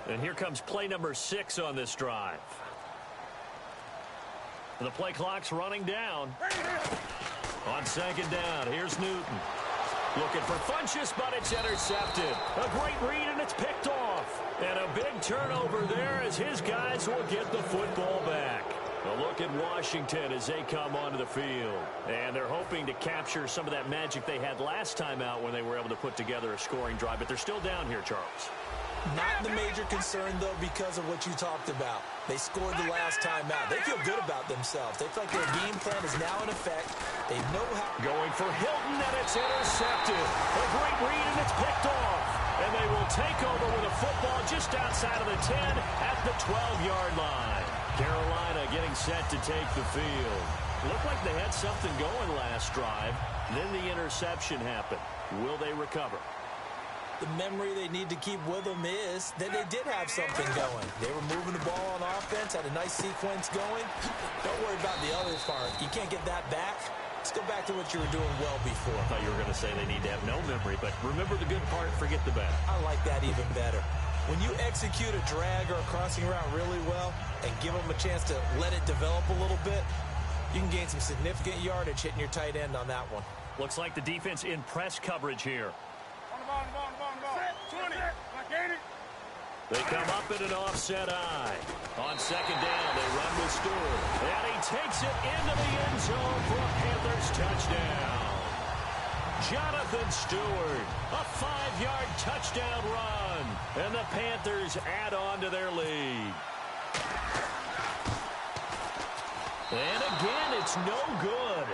And here comes play number 6 on this drive. And the play clock's running down. On 2nd down, here's Newton. Looking for Funchess, but it's intercepted. A great read, and it's picked off. And a big turnover there as his guys will get the football back. A look at Washington as they come onto the field. And they're hoping to capture some of that magic they had last time out when they were able to put together a scoring drive. But they're still down here, Charles. Not the major concern, though, because of what you talked about. They scored the last time out. They feel good about themselves. They feel like their game plan is now in effect. They know how... Going for Hilton, and it's intercepted. A great read, and it's picked off. And they will take over with a football just outside of the 10 at the 12-yard line. Carolina getting set to take the field. Looked like they had something going last drive. Then the interception happened. Will they recover? The memory they need to keep with them is that they did have something going. They were moving the ball on offense, had a nice sequence going. Don't worry about the other part. You can't get that back. Let's go back to what you were doing well before. I thought you were going to say they need to have no memory, but remember the good part, forget the bad. I like that even better. When you execute a drag or a crossing route really well and give them a chance to let it develop a little bit, you can gain some significant yardage hitting your tight end on that one. Looks like the defense in press coverage here. They come up in an offset eye. On 2nd down, they run with Stewart. And he takes it into the end zone for a Panthers touchdown. Jonathan Stewart, a 5-yard touchdown run. And the Panthers add on to their lead. And again, it's no good.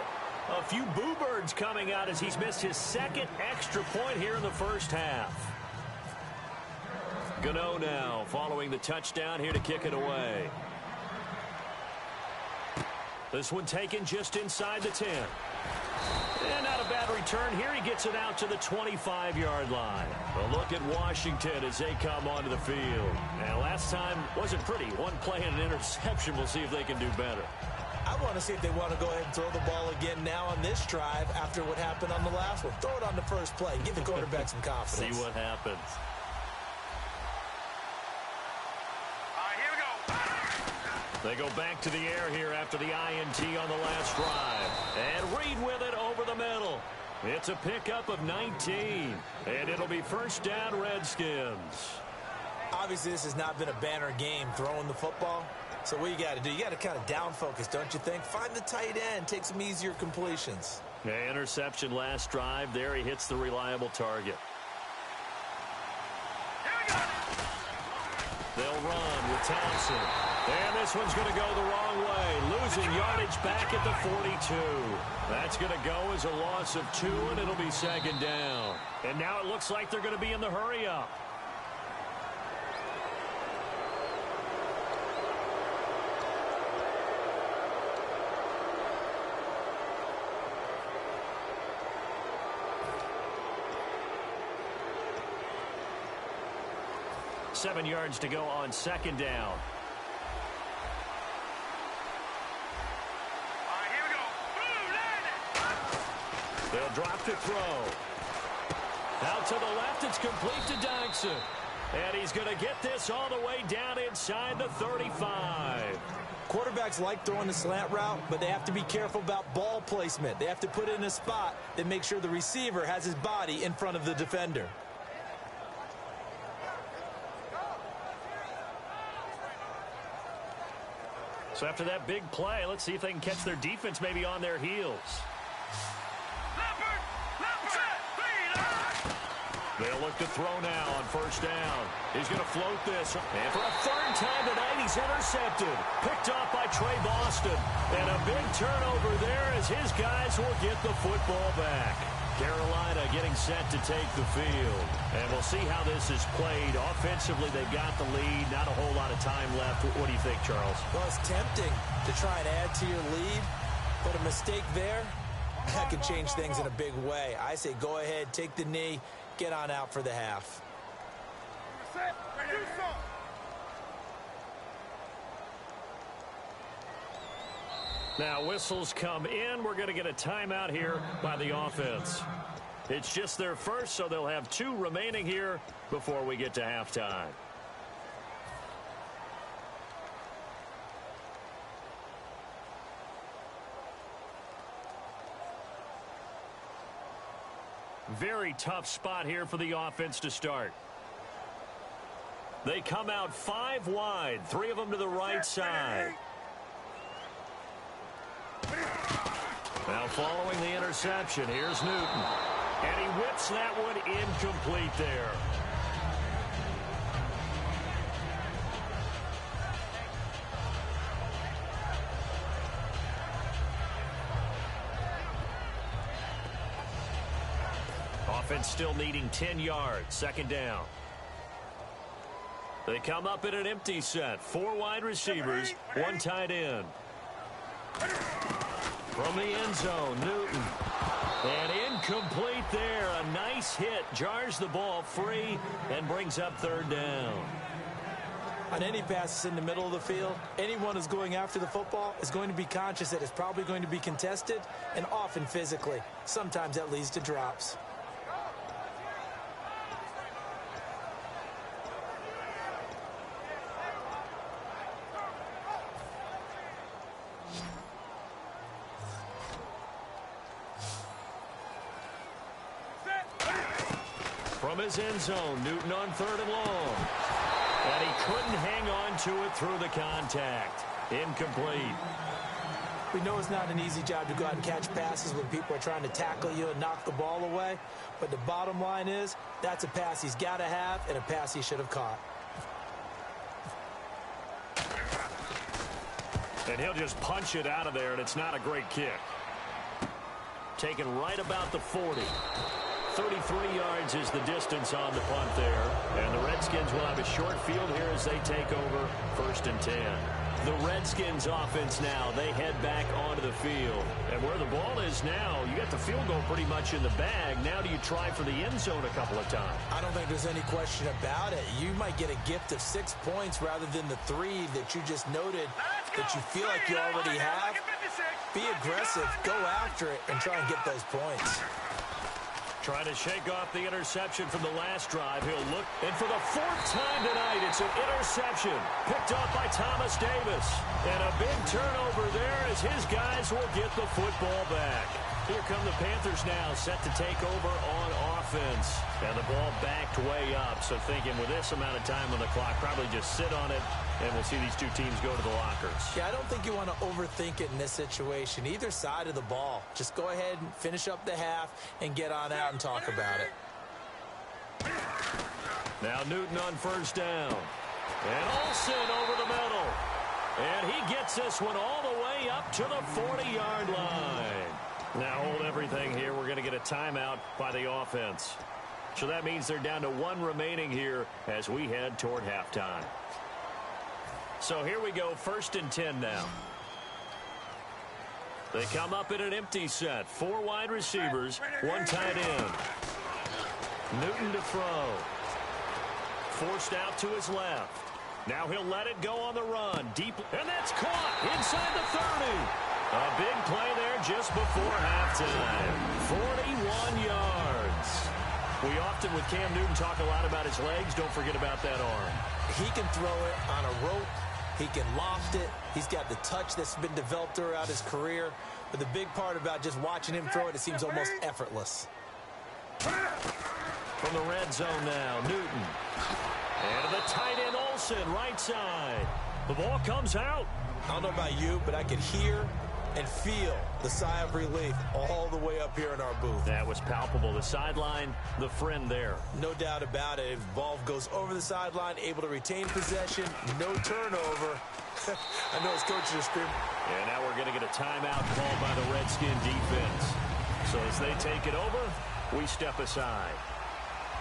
A few boo birds coming out as he's missed his 2nd extra point here in the first half. Gano now following the touchdown here to kick it away. This one taken just inside the 10. And out of a bad return here. He gets it out to the 25-yard line. A look at Washington as they come onto the field. And last time wasn't pretty. One play and an interception. We'll see if they can do better. I want to see if they want to go ahead and throw the ball again now on this drive after what happened on the last one. Throw it on the first play. Give the quarterback some confidence. See what happens. They go back to the air here after the INT on the last drive. And Reed with it over the middle. It's a pickup of 19. And it'll be first down, Redskins. Obviously, this has not been a banner game throwing the football. So what you got to do, you got to kind of down focus, don't you think? Find the tight end, take some easier completions. Yeah, interception last drive. There he hits the reliable target. They'll run with Thompson. And this one's going to go the wrong way. Losing yardage back at the 42. That's going to go as a loss of 2, and it'll be second down. And now it looks like they're going to be in the hurry-up. Seven yards to go on second down. They'll drop to throw. Out to the left, it's complete to Dyson. And he's going to get this all the way down inside the 35. Quarterbacks like throwing the slant route, but they have to be careful about ball placement. They have to put it in a spot that makes sure the receiver has his body in front of the defender. So after that big play, let's see if they can catch their defense maybe on their heels. They'll look to throw now on first down. He's going to float this. And for a third time tonight, he's intercepted. Picked off by Trey Boston. And a big turnover there as his guys will get the football back. Carolina getting set to take the field. And we'll see how this is played. Offensively, they've got the lead. Not a whole lot of time left. What do you think, Charles? Well, it's tempting to try and add to your lead, but a mistake there, that could change things in a big way. I say go ahead, take the knee, get on out for the half. Now whistles come in. We're going to get a timeout here by the offense. It's just their first, so they'll have 2 remaining here before we get to halftime. Very tough spot here for the offense to start. They come out 5 wide, 3 of them to the right side. Now following the interception, here's Newton. And he whips that one incomplete there. Offense still needing 10 yards. Second down. They come up in an empty set. 4 wide receivers, 1 tight end. From the end zone, Newton. And incomplete there. A nice hit. Jars the ball free and brings up third down. On any passes in the middle of the field, anyone who's going after the football is going to be conscious that it's probably going to be contested and often physically. Sometimes that leads to drops. From his end zone, Newton on 3rd and long. And he couldn't hang on to it through the contact. Incomplete. We know it's not an easy job to go out and catch passes when people are trying to tackle you and knock the ball away. But the bottom line is, that's a pass he's got to have and a pass he should have caught. And he'll just punch it out of there, and it's not a great kick. Taken right about the 40. 33 yards is the distance on the punt there. And the Redskins will have a short field here as they take over 1st and 10. The Redskins offense now, they head back onto the field. And where the ball is now, you got the field goal pretty much in the bag. Now do you try for the end zone a couple of times? I don't think there's any question about it. You might get a gift of 6 points rather than the 3 that you just noted that you feel like you already have. Be aggressive, go after it, and try and get those points. Trying to shake off the interception from the last drive. He'll look, and for the 4th time tonight, it's an interception picked off by Thomas Davis. And a big turnover there as his guys will get the football back. Here come the Panthers now, set to take over on offense. And the ball backed way up, so thinking with this amount of time on the clock, probably just sit on it, and we'll see these two teams go to the lockers. Yeah, I don't think you want to overthink it in this situation. Either side of the ball. Just go ahead and finish up the half and get on out and talk about it. Now Newton on first down. And Olsen over the middle. And he gets this one all the way up to the 40-yard line. Now hold everything here. We're going to get a timeout by the offense. So that means they're down to 1 remaining here as we head toward halftime. So here we go, 1st and 10 now. They come up in an empty set. 4 wide receivers, 1 tight end. Newton to throw. Forced out to his left. Now he'll let it go on the run. Deep, and that's caught inside the 30. A big play there just before halftime. 41 yards. We often, with Cam Newton, talk a lot about his legs. Don't forget about that arm. He can throw it on a rope. He can loft it. He's got the touch that's been developed throughout his career. But the big part about just watching him throw it, it seems almost effortless. From the red zone now, Newton. And the tight end Olsen, right side. The ball comes out. I don't know about you, but I could hear and feel the sigh of relief all the way up here in our booth. That was palpable. The sideline, the friend there. No doubt about it. If the ball goes over the sideline, able to retain possession, no turnover. I know his coaches are screaming. And now we're going to get a timeout called by the Redskin defense. So as they take it over, we step aside.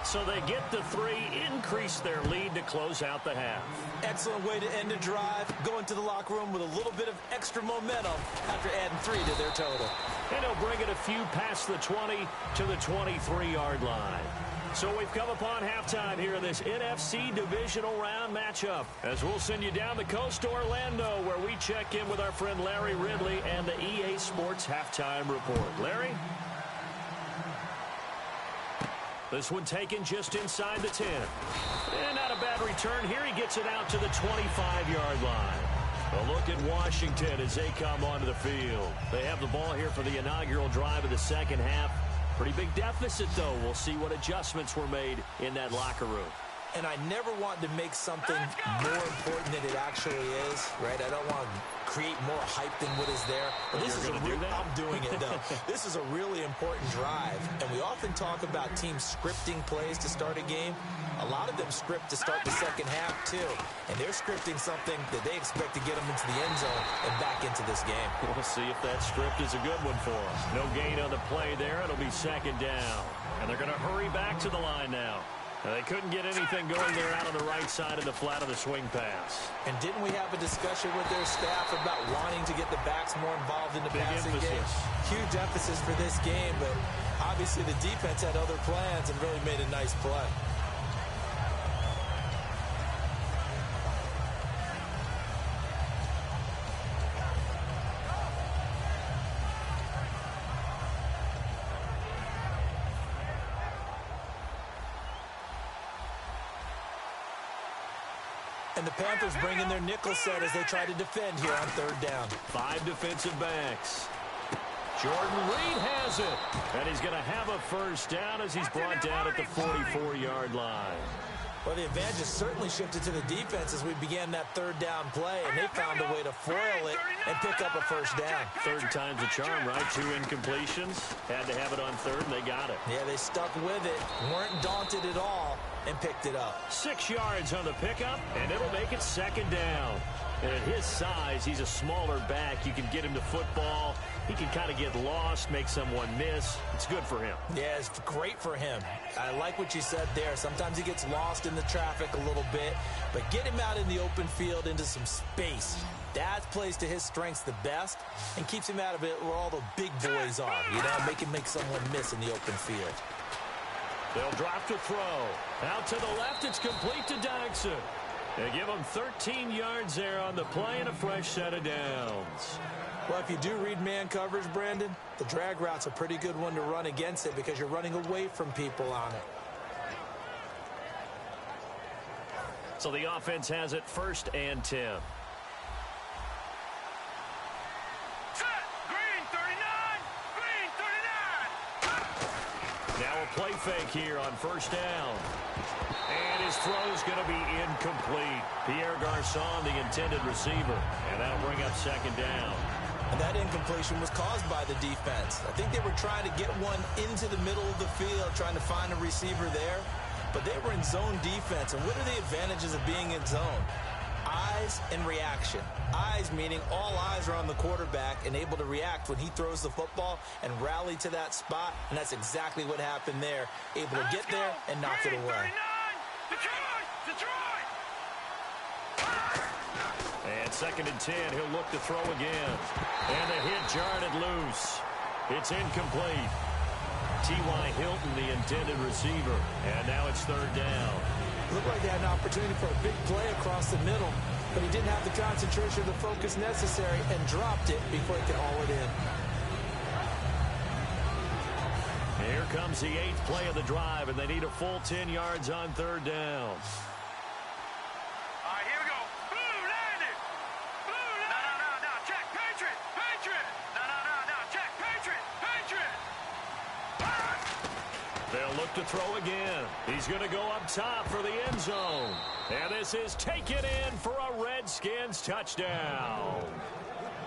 So they get the 3, increase their lead to close out the half. Excellent way to end a drive. Go into the locker room with a little bit of extra momentum after adding 3 to their total. And he'll bring it a few past the 20 to the 23-yard line. So we've come upon halftime here in this NFC divisional round matchup. As we'll send you down the coast to Orlando, where we check in with our friend Larry Ridley and the EA Sports Halftime Report. Larry? This one taken just inside the 10. And not a bad return here. He gets it out to the 25-yard line. A look at Washington as they come onto the field. They have the ball here for the inaugural drive of the second half. Pretty big deficit, though. We'll see what adjustments were made in that locker room. And I never want to make something more important than it actually is, right? I don't want to create more hype than what is there. But this is I'm doing it, though. This is a really important drive. And we often talk about teams scripting plays to start a game. A lot of them script to start the second half, too. And they're scripting something that they expect to get them into the end zone and back into this game. We'll see if that script is a good one for them. No gain on the play there. It'll be second down. And they're going to hurry back to the line now. They couldn't get anything going there out on the right side of the flat of the swing pass. And didn't we have a discussion with their staff about wanting to get the backs more involved in the passing game? Huge emphasis for this game, but obviously the defense had other plans and really made a nice play. And the Panthers bring in their nickel set as they try to defend here on 3rd down. 5 defensive backs. Jordan Reed has it. And he's going to have a first down as he's brought down at the 44-yard line. Well, the advantage has certainly shifted to the defense as we began that 3rd down play, and they found a way to foil it and pick up a first down. 3rd time's a charm, right? 2 incompletions. Had to have it on 3rd, and they got it. Yeah, they stuck with it. Weren't daunted at all. and picked it up. 6 yards on the pickup, and it'll make it second down. And at his size, he's a smaller back. You can get him to football. He can kind of get lost, make someone miss. It's good for him. Yeah, it's great for him. I like what you said there. Sometimes he gets lost in the traffic a little bit, but get him out in the open field into some space. That plays to his strengths the best and keeps him out of it where all the big boys are. You know, make someone miss in the open field. They'll drop to throw. Out to the left, it's complete to Dodson. They give him 13 yards there on the play and a fresh set of downs. Well, if you do read man coverage, Brandon, the drag route's a pretty good one to run against it because you're running away from people on it. So the offense has it 1st and 10. Now a play fake here on 1st down. And his throw's going to be incomplete. Pierre Garçon, the intended receiver. And that'll bring up 2nd down. And that incompletion was caused by the defense. I think they were trying to get one into the middle of the field, trying to find a receiver there. But they were in zone defense. And what are the advantages of being in zone? Eyes and reaction. Eyes meaning all eyes are on the quarterback and able to react when he throws the football and rally to that spot. And that's exactly what happened there. Able to get there and knock it away. And 2nd and 10, he'll look to throw again. And the hit jarred it loose. It's incomplete. T.Y. Hilton, the intended receiver. And now it's 3rd down. Looked like they had an opportunity for a big play across the middle, but he didn't have the concentration or the focus necessary and dropped it before he could haul it in. Here comes the 8th play of the drive, and they need a full 10 yards on 3rd down. All right, here we go. Blue landed. Blue landed. No. Check. Patriot. No. Check. Patriot. They'll look to throw again. He's going to go up top for the end zone. And this is taken in for a Redskins touchdown.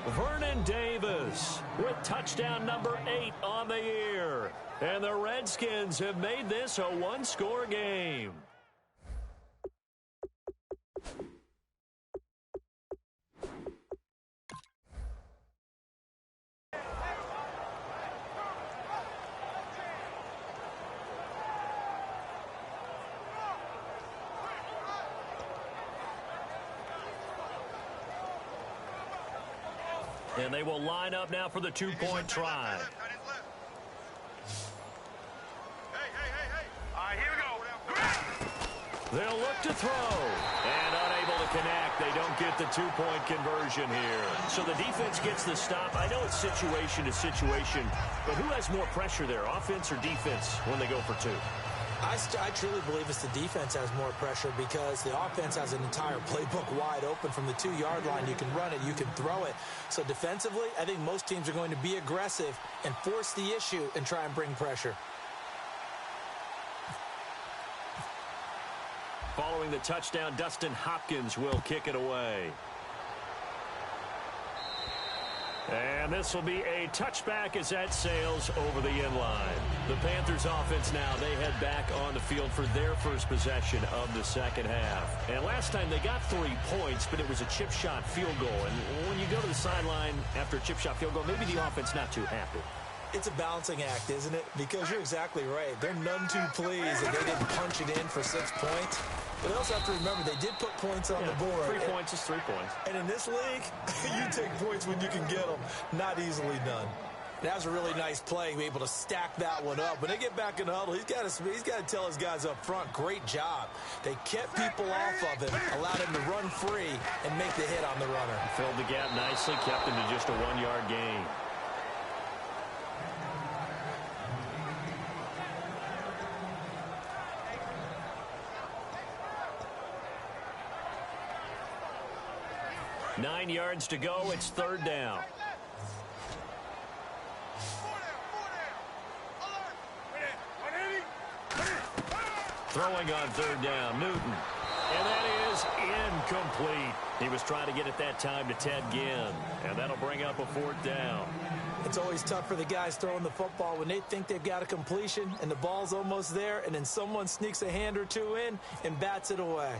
Vernon Davis with touchdown number 8 on the year. And the Redskins have made this a one-score game. And they will line up now for the 2-point try. All right, here we go. They'll look to throw. And unable to connect. They don't get the 2-point conversion here. So the defense gets the stop. I know it's situation to situation, but who has more pressure there, offense or defense, when they go for 2? I truly believe it's the defense has more pressure because the offense has an entire playbook wide open from the 2-yard line. You can run it, you can throw it. So defensively, I think most teams are going to be aggressive and force the issue and try and bring pressure. Following the touchdown, Dustin Hopkins will kick it away. And this will be a touchback as that sails over the end line. The Panthers offense now, they head back on the field for their first possession of the second half. And last time they got 3 points, but it was a chip shot field goal. And when you go to the sideline after a chip shot field goal, maybe the offense not too happy. It's a balancing act, isn't it? Because you're exactly right. They're none too pleased that they didn't punch it in for 6 points. But they also have to remember they did put points on the board. 3 points is 3 points. And in this league, you take points when you can get them. Not easily done. That was a really nice play, be able to stack that one up. When they get back in the huddle, he's got to tell his guys up front, great job. They kept people off of him, allowed him to run free and make the hit on the runner. Filled the gap nicely, kept him to just a 1-yard gain. Nine yards to go. It's 3rd down. Throwing on 3rd down, Newton. And that is incomplete. He was trying to get it that time to Ted Ginn. And that'll bring up a 4th down. It's always tough for the guys throwing the football when they think they've got a completion and the ball's almost there, and then someone sneaks a hand or two in and bats it away.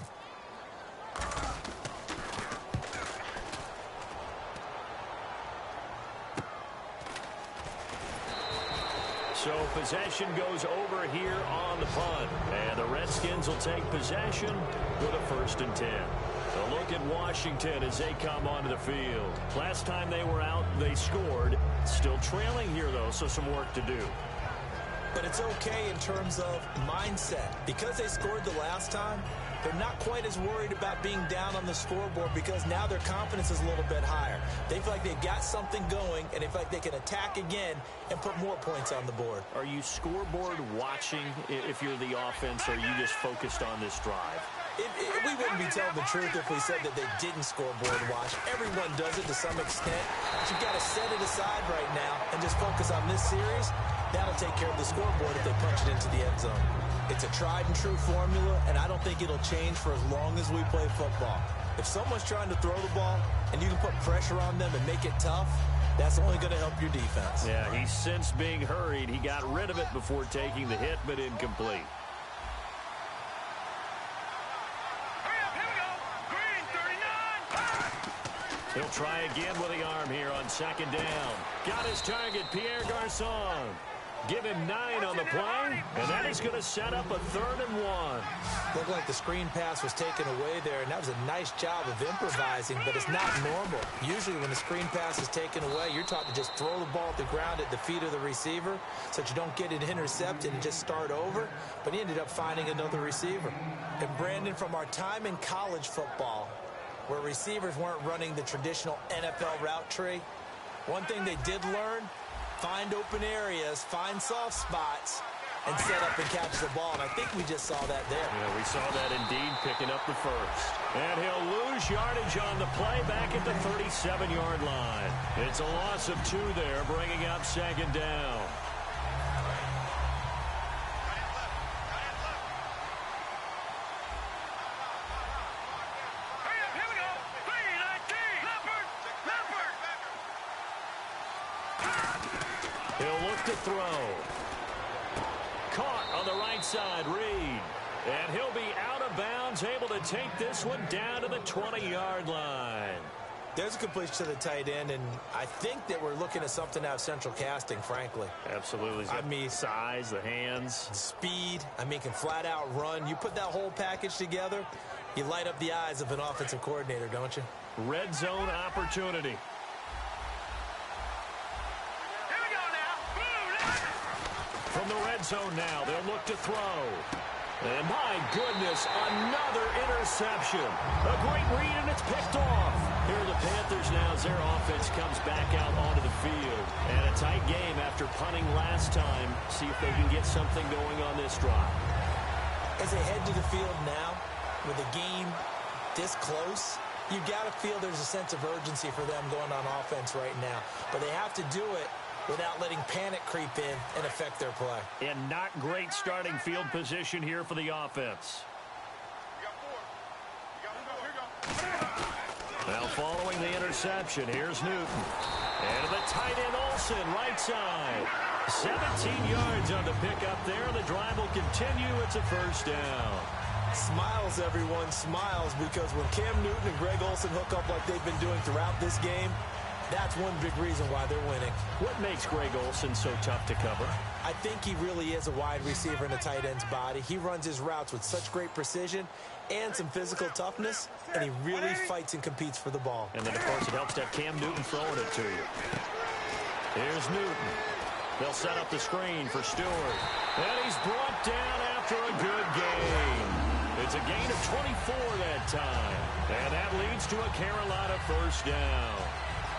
So possession goes over here on the punt. And the Redskins will take possession with a 1st and 10. A look at Washington as they come onto the field. Last time they were out, they scored. Still trailing here, though, so some work to do. But it's okay in terms of mindset. Because they scored the last time, they're not quite as worried about being down on the scoreboard because now their confidence is a little bit higher. They feel like they've got something going, and they feel like they can attack again and put more points on the board. Are you scoreboard watching if you're the offense, or are you just focused on this drive? We wouldn't be telling the truth if we said that they didn't scoreboard watch. Everyone does it to some extent. But you've got to set it aside right now and just focus on this series. That'll take care of the scoreboard if they punch it into the end zone. It's a tried-and-true formula, and I don't think it'll change for as long as we play football. If someone's trying to throw the ball and you can put pressure on them and make it tough, that's only going to help your defense. Yeah, he's since being hurried. He got rid of it before taking the hit, but incomplete. He'll try again with the arm here on 2nd down. Got his target, Pierre Garçon. Give him 9 on the play, and that is going to set up a 3rd and 1. Looked like the screen pass was taken away there, and that was a nice job of improvising, but it's not normal. Usually when the screen pass is taken away, you're taught to just throw the ball at the ground at the feet of the receiver so that you don't get it intercepted and just start over, but he ended up finding another receiver. And Brandon, from our time in college football, where receivers weren't running the traditional NFL route tree, one thing they did learn: find open areas, find soft spots, and set up and catch the ball. And I think we just saw that there. Yeah, we saw that indeed, picking up the 1st. And he'll lose yardage on the play back at the 37-yard line. It's a loss of 2 there, bringing up 2nd down. He'll look to throw. Caught on the right side, Reed. And he'll be out of bounds, able to take this one down to the 20-yard line. There's a completion to the tight end, and I think that we're looking at something out of Central Casting, frankly. Absolutely. I mean, size, the hands. Speed. I mean, can flat out run. You put that whole package together, you light up the eyes of an offensive coordinator, don't you? Red zone opportunity. From the red zone now, they'll look to throw. And my goodness, another interception. A great read, and it's picked off. Here are the Panthers now as their offense comes back out onto the field. And a tight game after punting last time. See if they can get something going on this drive. As they head to the field now, with the game this close, you got to feel there's a sense of urgency for them going on offense right now. But they have to do it without letting panic creep in and affect their play. And not great starting field position here for the offense. Now following the interception, here's Newton. And the tight end Olsen, right side. 17 yards on the pickup there. The drive will continue. It's a 1st down. Smiles, everyone, smiles, because when Cam Newton and Greg Olsen hook up like they've been doing throughout this game, that's one big reason why they're winning. What makes Greg Olsen so tough to cover? I think he really is a wide receiver in a tight end's body. He runs his routes with such great precision and some physical toughness, and he really fights and competes for the ball. And then, of course, it helps to have Cam Newton throwing it to you. Here's Newton. They'll set up the screen for Stewart. And he's brought down after a good gain. It's a gain of 24 that time. And that leads to a Carolina 1st down.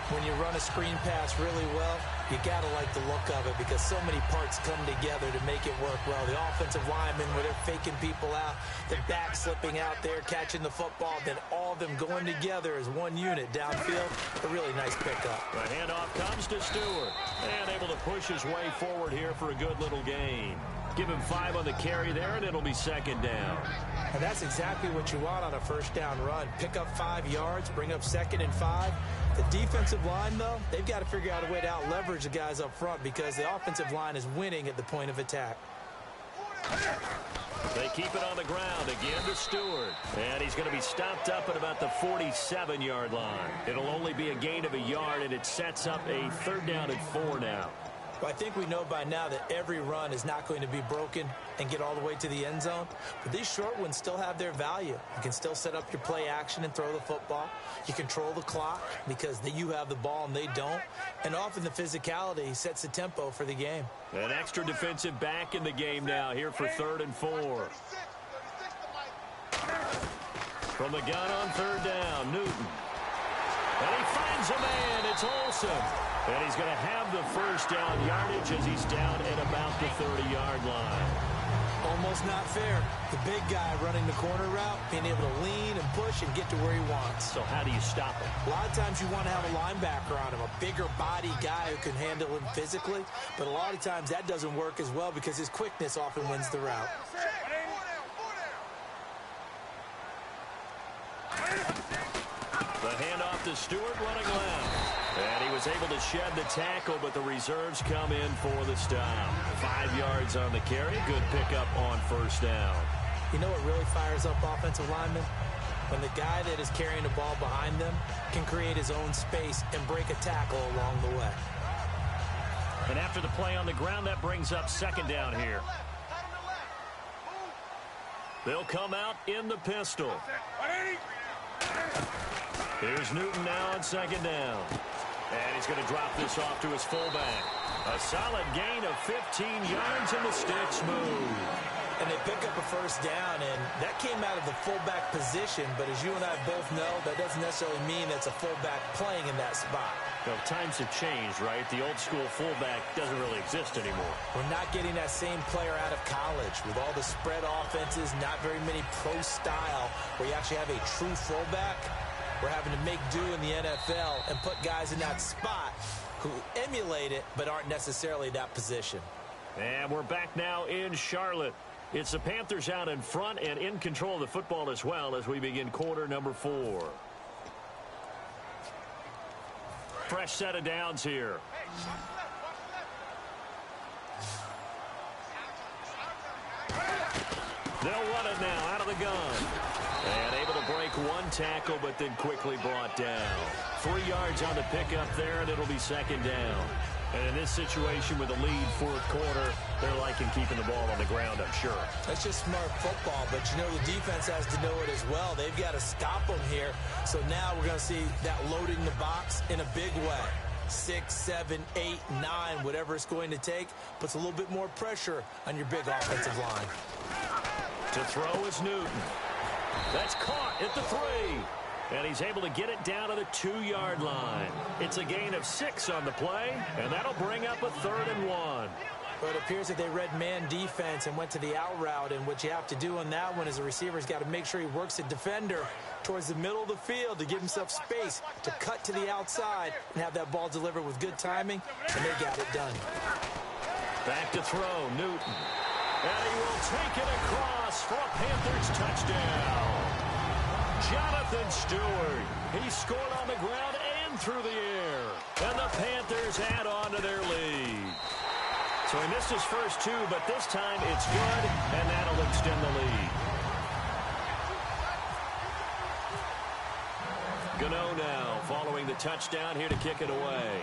When you run a screen pass really well, you got to like the look of it because so many parts come together to make it work well. The offensive linemen, where they're faking people out, the back slipping out there, catching the football, then all of them going together as one unit downfield. A really nice pickup. The handoff comes to Stewart, and able to push his way forward here for a good little gain. Give him 5 on the carry there, and it'll be 2nd down. And that's exactly what you want on a 1st down run. Pick up 5 yards, bring up 2nd and 5. The defensive line, though, they've got to figure out a way to out-leverage the guys up front because the offensive line is winning at the point of attack. They keep it on the ground again to Stewart. And he's going to be stopped up at about the 47-yard line. It'll only be a gain of a yard, and it sets up a 3rd down and 4 now. Well, I think we know by now that every run is not going to be broken and get all the way to the end zone. But these short ones still have their value. You can still set up your play action and throw the football. You control the clock because you have the ball and they don't. And often the physicality sets the tempo for the game. An extra defensive back in the game now here for 3rd and 4. From the gun on 3rd down, Newton. And he finds a man. It's Olsen. And he's going to have the 1st down yardage as he's down at about the 30-yard line. Almost not fair. The big guy running the corner route, being able to lean and push and get to where he wants. So how do you stop him? A lot of times you want to have a linebacker on him, a bigger body guy who can handle him physically. But a lot of times that doesn't work as well because his quickness often wins the route. The handoff to Stewart running left. And he was able to shed the tackle, but the reserves come in for the stop. 5 yards on the carry. Good pickup on 1st down. You know what really fires up offensive linemen? When the guy that is carrying the ball behind them can create his own space and break a tackle along the way. And after the play on the ground, that brings up 2nd down here. They'll come out in the pistol. Here's Newton now on 2nd down. And he's going to drop this off to his fullback. A solid gain of 15 yards, and the sticks move. And they pick up a 1st down, and that came out of the fullback position. But as you and I both know, that doesn't necessarily mean that's a fullback playing in that spot. Well, times have changed, right? The old school fullback doesn't really exist anymore. We're not getting that same player out of college. With all the spread offenses, not very many pro style, where you actually have a true fullback. We're having to make do in the NFL and put guys in that spot who emulate it but aren't necessarily that position. And we're back now in Charlotte. It's the Panthers out in front and in control of the football as well as we begin quarter number 4. Fresh set of downs here. They'll run it now out of the gun. And able to break one tackle, but then quickly brought down. 3 yards on the pickup there, and it'll be 2nd down. And in this situation with a lead 4th quarter, they're liking keeping the ball on the ground, I'm sure. That's just smart football, but you know the defense has to know it as well. They've got to stop them here. So now we're going to see that loading the box in a big way. 6, 7, 8, 9, whatever it's going to take, puts a little bit more pressure on your big offensive line. To throw is Newton. That's caught at the 3. And he's able to get it down to the 2-yard line. It's a gain of 6 on the play, and that'll bring up a 3rd and 1. But it appears that they read man defense and went to the out route, and what you have to do on that one is the receiver's got to make sure he works the defender towards the middle of the field to give himself space to cut to the outside and have that ball delivered with good timing, and they got it done. Back to throw, Newton. And he will take it across for a Panthers touchdown. Jonathan Stewart. He scored on the ground and through the air. And the Panthers add on to their lead. So he missed his first 2, but this time it's good, and that'll extend the lead. Gano now following the touchdown here to kick it away.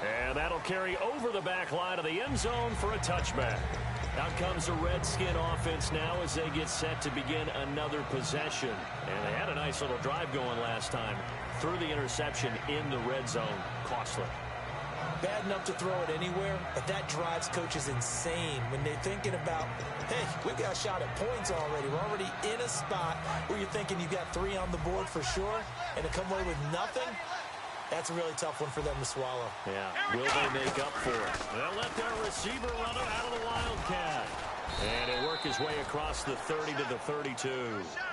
And that'll carry over the back line of the end zone for a touchback. Out comes the Redskin offense now as they get set to begin another possession. And they had a nice little drive going last time. Threw the interception in the red zone. Costly. Bad enough to throw it anywhere, but that drives coaches insane when they're thinking about, hey, we've got a shot at points already. We're already in a spot where you're thinking you've got 3 on the board for sure, and to come away with nothing, that's a really tough one for them to swallow. Yeah, will they make up for it? They'll let their receiver run it out of the Wildcat. And he'll work his way across the 30 to the 32.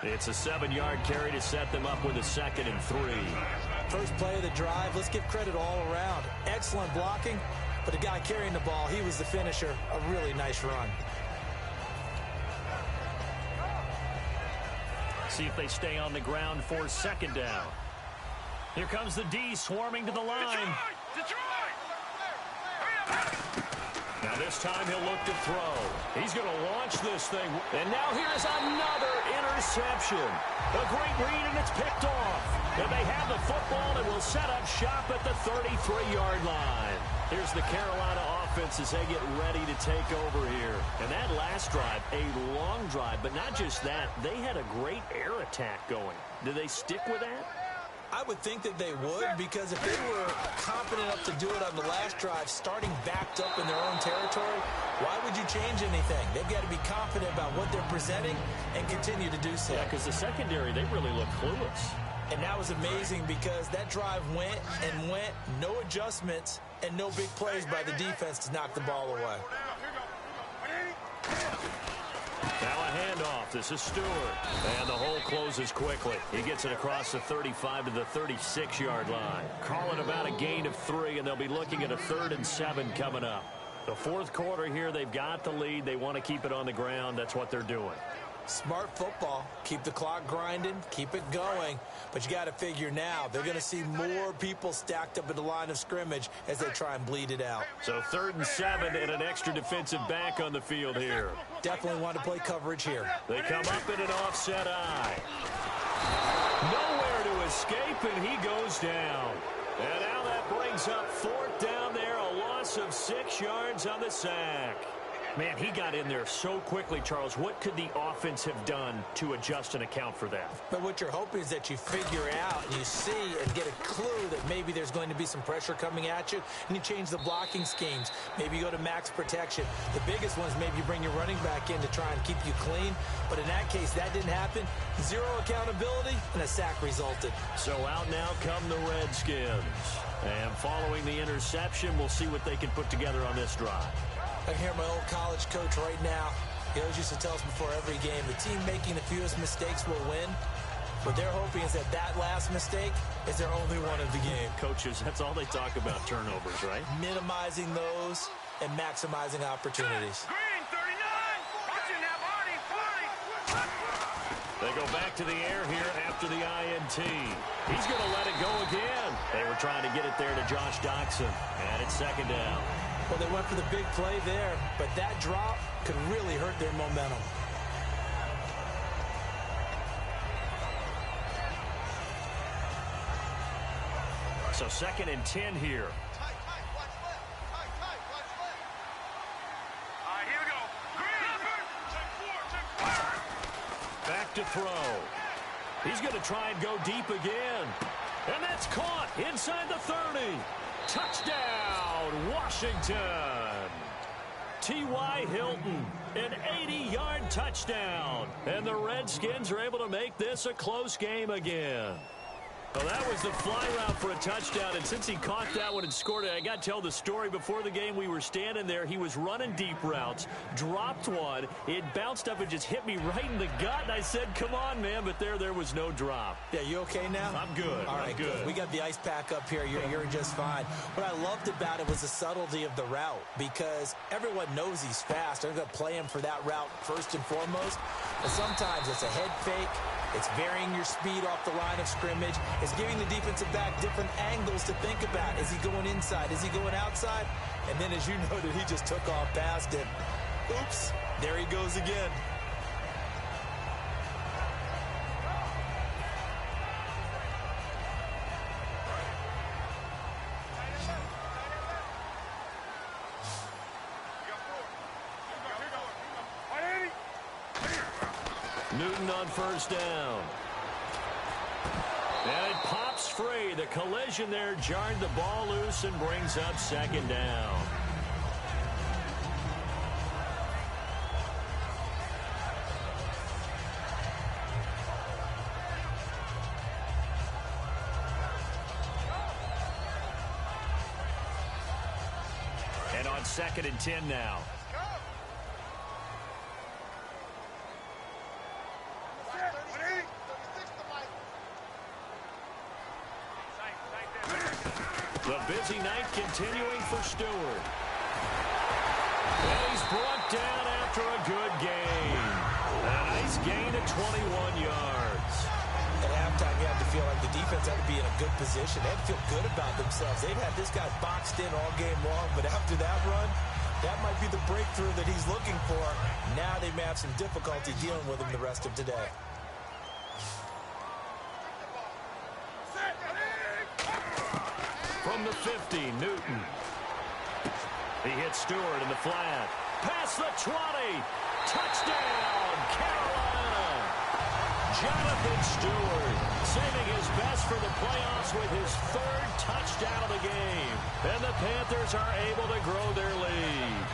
It's a 7-yard carry to set them up with a 2nd and 3. First play of the drive, let's give credit all around. Excellent blocking, but the guy carrying the ball, he was the finisher. A really nice run. See if they stay on the ground for second down. Here comes the D swarming to the line. Now this time he'll look to throw. He's going to launch this thing. And now here's another interception. A great read, and it's picked off. And they have the football and will set up shop at the 33-yard line. Here's the Carolina offense as they get ready to take over here. And that last drive, a long drive, but not just that. They had a great air attack going. Do they stick with that? I would think that they would, because if they were confident enough to do it on the last drive, starting backed up in their own territory, why would you change anything? They've got to be confident about what they're presenting and continue to do so. Yeah, because the secondary, they really look clueless. And that was amazing because that drive went and went, no adjustments, and no big plays by the defense to knock the ball away. Now a handoff. This is Stewart. And the hole closes quickly. He gets it across the 35 to the 36-yard line. Call it about a gain of 3, and they'll be looking at a 3rd and 7 coming up. The fourth quarter here, they've got the lead. They want to keep it on the ground. That's what they're doing. Smart football. Keep the clock grinding. Keep it going. But you got to figure now, they're going to see more people stacked up at the line of scrimmage as they try and bleed it out. So 3rd and 7 and an extra defensive back on the field here. Definitely want to play coverage here. They come up in an offset eye. Nowhere to escape, and he goes down. And now that brings up 4th down there, a loss of 6 yards on the sack. Man, he got in there so quickly, Charles. What could the offense have done to adjust and account for that? But what you're hoping is that you figure out and you see and get a clue that maybe there's going to be some pressure coming at you, and you change the blocking schemes. Maybe you go to max protection. The biggest one is maybe you bring your running back in to try and keep you clean. But in that case, that didn't happen. Zero accountability, and a sack resulted. So out now come the Redskins. And following the interception, we'll see what they can put together on this drive. I can hear my old college coach right now. He always used to tell us before every game, the team making the fewest mistakes will win. What they're hoping is that that last mistake is their only one of the game. Coaches, that's all they talk about, turnovers, right? Minimizing those and maximizing opportunities. Green 39, watching that body. They go back to the air here after the INT. He's going to let it go again. They were trying to get it there to Josh Doxson, and it's 2nd down. Well, they went for the big play there, but that drop could really hurt their momentum. So 2nd and 10 here. Tight, watch left. Tight, watch left. All right, here we go. Green, check 4. Back to throw. He's going to try and go deep again. And that's caught inside the 30. Touchdown, Washington. T.Y. Hilton, an 80-yard touchdown. And the Redskins are able to make this a close game again. Well, that was the fly route for a touchdown, and since he caught that one and scored it, I got to tell the story. Before the game, we were standing there. He was running deep routes, dropped one. It bounced up and just hit me right in the gut, and I said, come on, man, but there was no drop. Yeah, you okay now? I'm good. All right, I'm good. We got the ice pack up here. You're just fine. What I loved about it was the subtlety of the route, because everyone knows he's fast. They're going to play him for that route first and foremost. But sometimes it's a head fake. It's varying your speed off the line of scrimmage. It's giving the defensive back different angles to think about. Is he going inside? Is he going outside? And then, as you noted, he just took off past it. Oops, there he goes again. Newton on 1st down. And it pops free. The collision there jarred the ball loose and brings up 2nd down. And on 2nd and 10 now. The busy night continuing for Stewart. And he's brought down after a good game. A nice gain of 21 yards. time you have to feel like the defense had to be in a good position. They had to feel good about themselves. They've had this guy boxed in all game long, but after that run, that might be the breakthrough that he's looking for. Now they may have some difficulty dealing with him the rest of today. From the 50, Newton. He hits Stewart in the flat. Past the 20. Touchdown, Carolina. Jonathan Stewart saving his best for the playoffs with his third touchdown of the game. And the Panthers are able to grow their lead.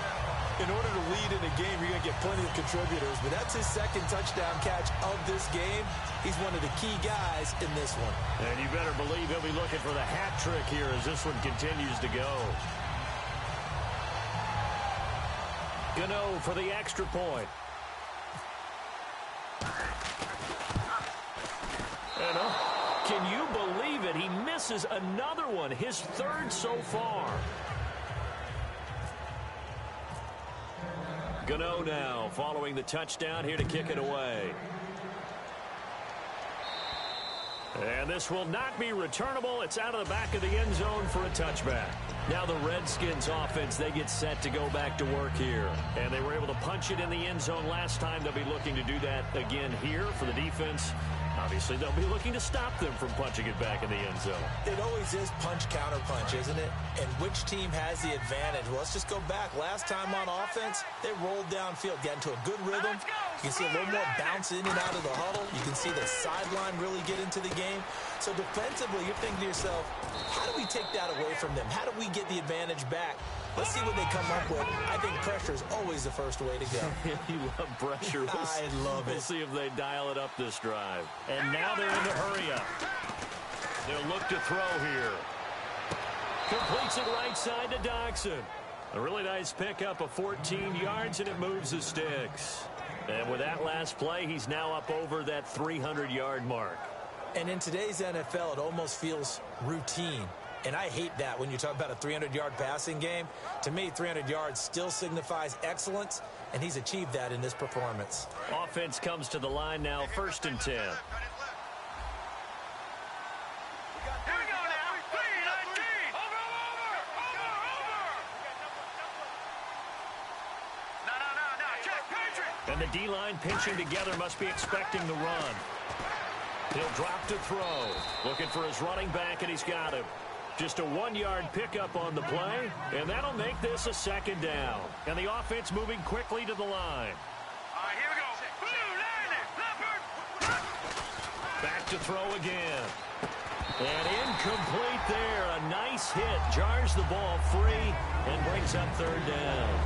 In order to lead in a game, you're going to get plenty of contributors, but that's his second touchdown catch of this game. He's one of the key guys in this one. And you better believe he'll be looking for the hat trick here as this one continues to go. Gano for the extra point. Can you believe it? He misses another one, his third so far. Gano now following the touchdown here to kick it away. And this will not be returnable. It's out of the back of the end zone for a touchback. Now the Redskins offense, they get set to go back to work here. And they were able to punch it in the end zone last time. They'll be looking to do that again here for the defense. Obviously, they'll be looking to stop them from punching it back in the end zone. It always is punch-counter-punch, isn't it? And which team has the advantage? Well, let's just go back. Last time on offense, they rolled downfield, got into a good rhythm. You can see a little more bounce in and out of the huddle. You can see the sideline really get into the game. So defensively, you're thinking to yourself, how do we take that away from them? How do we get the advantage back? Let's see what they come up with. I think pressure is always the first way to go. You love pressure. I love it. We'll see if they dial it up this drive. And now they're in the hurry-up. They'll look to throw here. Completes it right side to Doxson. A really nice pickup of 14 yards, and it moves the sticks. And with that last play, he's now up over that 300-yard mark. And in today's NFL, it almost feels routine. And I hate that when you talk about a 300-yard passing game. To me, 300 yards still signifies excellence, and he's achieved that in this performance. Offense comes to the line now, 1st and 10. Here we go now. 3-19. Over. No. Check, Patriot. And the D-line pinching together must be expecting the run. He'll drop to throw. Looking for his running back, and he's got him. Just a 1-yard pickup on the play, and that'll make this a 2nd down. And the offense moving quickly to the line. All right, here we go. Blue, line it. Back to throw again. And incomplete there. A nice hit. Jars the ball free and brings up 3rd down.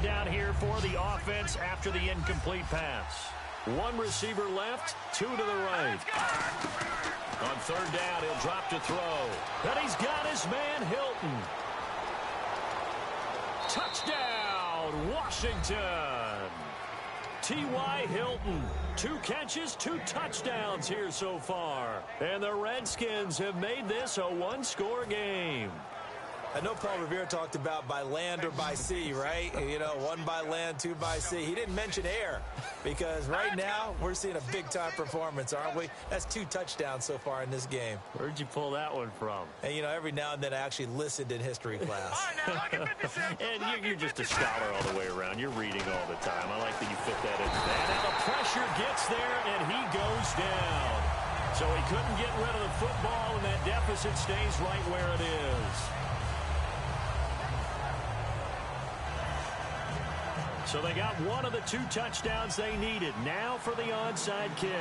Down here for the offense after the incomplete pass. 1 receiver left, 2 to the right. On 3rd down, he'll drop to throw. And he's got his man, Hilton. Touchdown, Washington. T.Y. Hilton. 2 catches, 2 touchdowns here so far. And the Redskins have made this a 1-score game. I know Paul Revere talked about by land or by sea, right? You know, 1 by land, 2 by sea. He didn't mention air because right now we're seeing a big-time performance, aren't we? That's 2 touchdowns so far in this game. Where'd you pull that one from? And, you know, every now and then I actually listened in history class. And you're just a scholar all the way around. You're reading all the time. I like that you fit that in. And now the pressure gets there, and he goes down. So he couldn't get rid of the football, and that deficit stays right where it is. So they got one of the 2 touchdowns they needed. Now for the onside kick.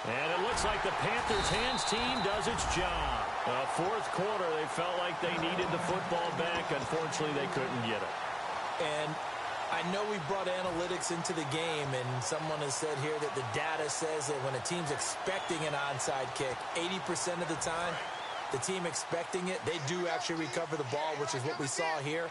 And it looks like the Panthers' hands team does its job. 4th quarter, they felt like they needed the football back. Unfortunately, they couldn't get it. And I know we brought analytics into the game, and someone has said here that the data says that when a team's expecting an onside kick, 80% of the time, the team expecting it, they do actually recover the ball, which is what we saw here.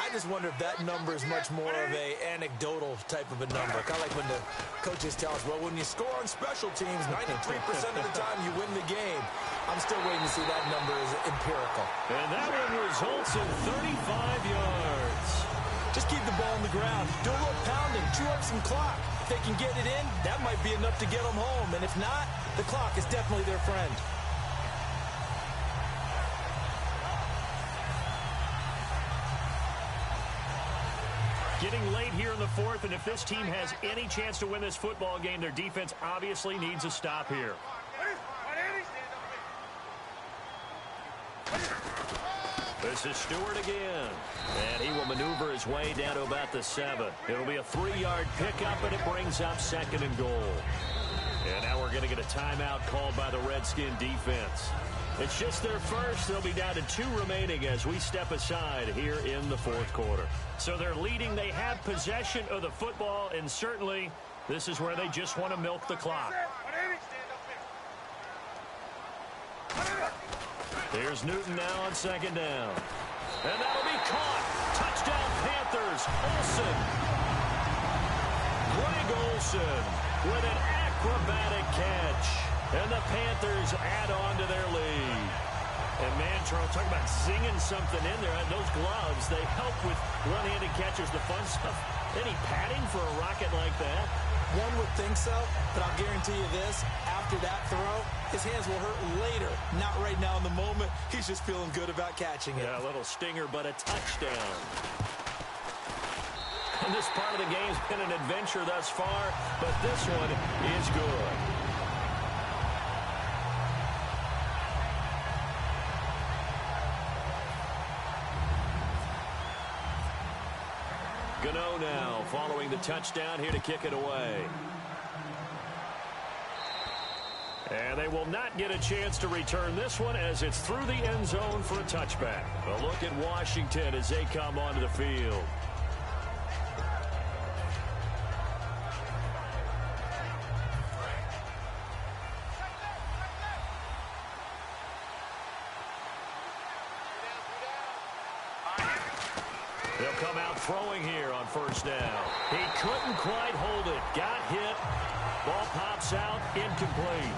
I just wonder if that number is much more of a anecdotal type of a number. Kind of like when the coaches tell us, well, when you score on special teams, 93% of the time you win the game. I'm still waiting to see that number is empirical. And that one results in 35 yards. Just keep the ball on the ground. Do a little pounding. Chew up some clock. If they can get it in, that might be enough to get them home. And if not, the clock is definitely their friend. Getting late here in the fourth, and if this team has any chance to win this football game, their defense obviously needs a stop here. This is Stewart again, and he will maneuver his way down to about the 7. It'll be a 3-yard pickup, and it brings up 2nd and goal. And now we're going to get a timeout called by the Redskin defense. It's just their first. They'll be down to 2 remaining as we step aside here in the fourth quarter. So they're leading. They have possession of the football, and certainly this is where they just want to milk the clock. Here's Newton now on 2nd down. And that'll be caught. Touchdown Panthers. Olsen. Greg Olsen with an acrobatic catch. And the Panthers add on to their lead. And man, Charles, talk about zinging something in there. Those gloves, they help with one-handed catches, the fun stuff. Any padding for a rocket like that? One would think so, but I'll guarantee you this. After that throw, his hands will hurt later. Not right now in the moment. He's just feeling good about catching it. Yeah, a little stinger, but a touchdown. And this part of the game's been an adventure thus far, but this one is good. Gano now following the touchdown here to kick it away. And they will not get a chance to return this one as it's through the end zone for a touchback. A look at Washington as they come onto the field. They'll come out throwing here on 1st down. He couldn't quite hold it. Got hit. Ball pops out. Incomplete.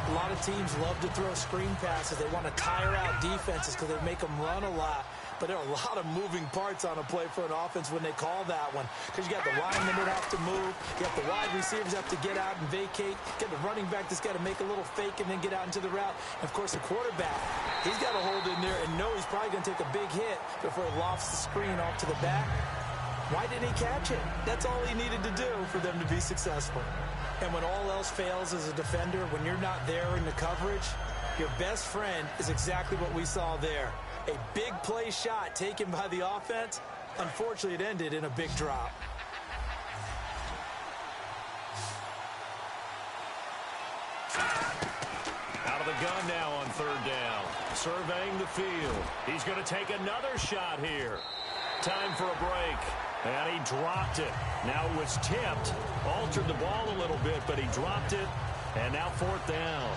A lot of teams love to throw screen passes. They want to tire out defenses because they make them run a lot. But there are a lot of moving parts on a play for an offense when they call that one. Because you got the linemen that have to move. You got the wide receivers have to get out and vacate. You got the running back that's got to make a little fake and then get out into the route. And, of course, the quarterback, he's got to hold in there and know he's probably going to take a big hit before he lofts the screen off to the back. Why didn't he catch it? That's all he needed to do for them to be successful. And when all else fails as a defender, when you're not there in the coverage, your best friend is exactly what we saw there. A big play shot taken by the offense. Unfortunately, it ended in a big drop. Out of the gun now on 3rd down. Surveying the field. He's going to take another shot here. Time for a break. And he dropped it. Now it was tipped. Altered the ball a little bit, but he dropped it. And now 4th down.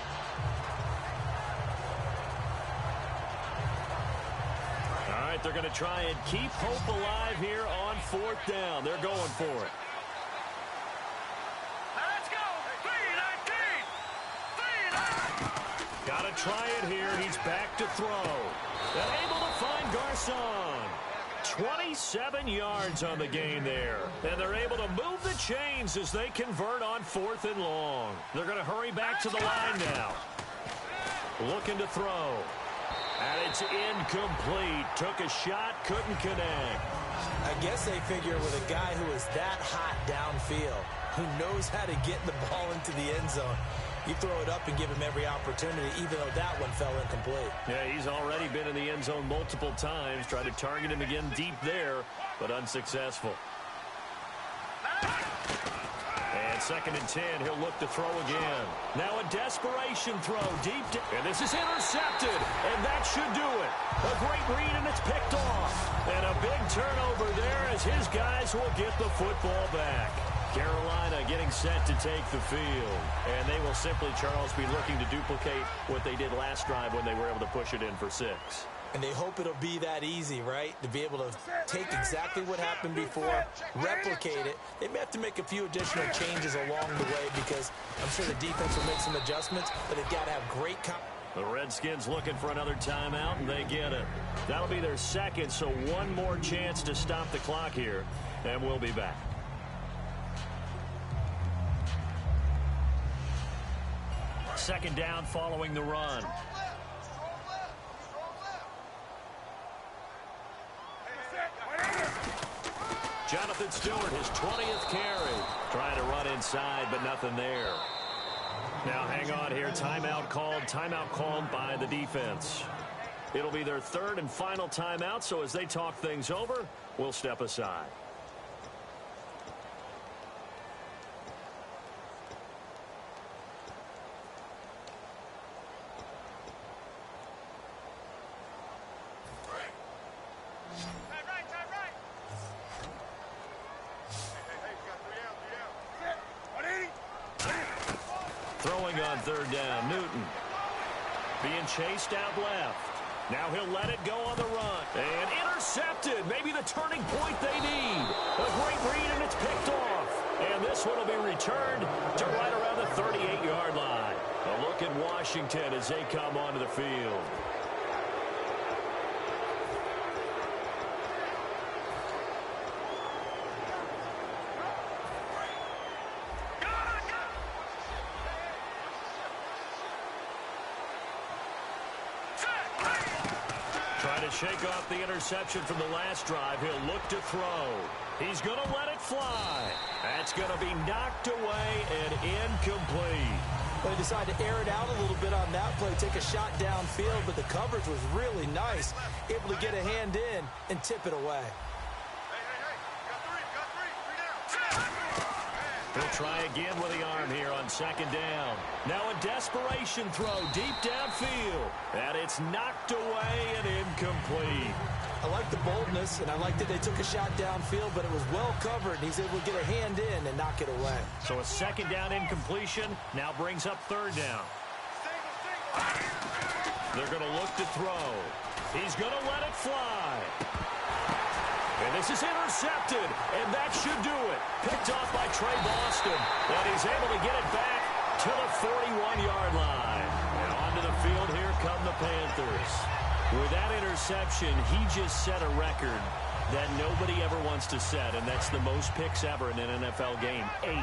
All right, they're going to try and keep hope alive here on 4th down. They're going for it. Let's go! 3-19! Got to try it here. He's back to throw. And able to find Garcon. 27 yards on the game there. And they're able to move the chains as they convert on 4th and long. They're going to hurry back to the line now. Looking to throw. And it's incomplete. Took a shot, couldn't connect. I guess they figure with a guy who is that hot downfield, who knows how to get the ball into the end zone, you throw it up and give him every opportunity, even though that one fell incomplete. Yeah, he's already been in the end zone multiple times. Tried to target him again deep there, but unsuccessful. And 2nd and 10, he'll look to throw again. Now a desperation throw deep. And this is intercepted, and that should do it. A great read, and it's picked off. And a big turnover there as his guys will get the football back. Carolina getting set to take the field. And they will simply, Charles, be looking to duplicate what they did last drive when they were able to push it in for 6. And they hope it'll be that easy, right? To be able to take exactly what happened before, replicate it. They may have to make a few additional changes along the way because I'm sure the defense will make some adjustments, but they've got to have great The Redskins looking for another timeout, and they get it. That'll be their second, so one more chance to stop the clock here, and we'll be back. Second down following the run. Jonathan Stewart, his 20th carry. Trying to run inside, but nothing there. Now hang on here. Timeout called by the defense. It'll be their third and final timeout, so as they talk things over, we'll step aside. Throwing on third down, Newton. Being chased out left. Now he'll let it go on the run. And intercepted. Maybe the turning point they need. A great read, and it's picked off. And this one will be returned to right around the 38-yard line. A look at Washington as they come onto the field. Shake off the interception from the last drive. He'll look to throw. He's going to let it fly. That's going to be knocked away and incomplete. They decided to air it out a little bit on that play, take a shot downfield, but the coverage was really nice. Able to get a hand in and tip it away. He'll try again with the arm here on second down. Now a desperation throw deep downfield. And it's knocked away and incomplete. I like the boldness, and I like that they took a shot downfield, but it was well covered, and he's able to get a hand in and knock it away. So a second down incompletion now brings up third down. They're going to look to throw. He's going to let it fly. And this is intercepted, and that should do it. Picked off by Trey Boston, and he's able to get it back to the 41-yard line. And onto the field, here come the Panthers. With that interception, he just set a record that nobody ever wants to set, and that's the most picks ever in an NFL game. 8.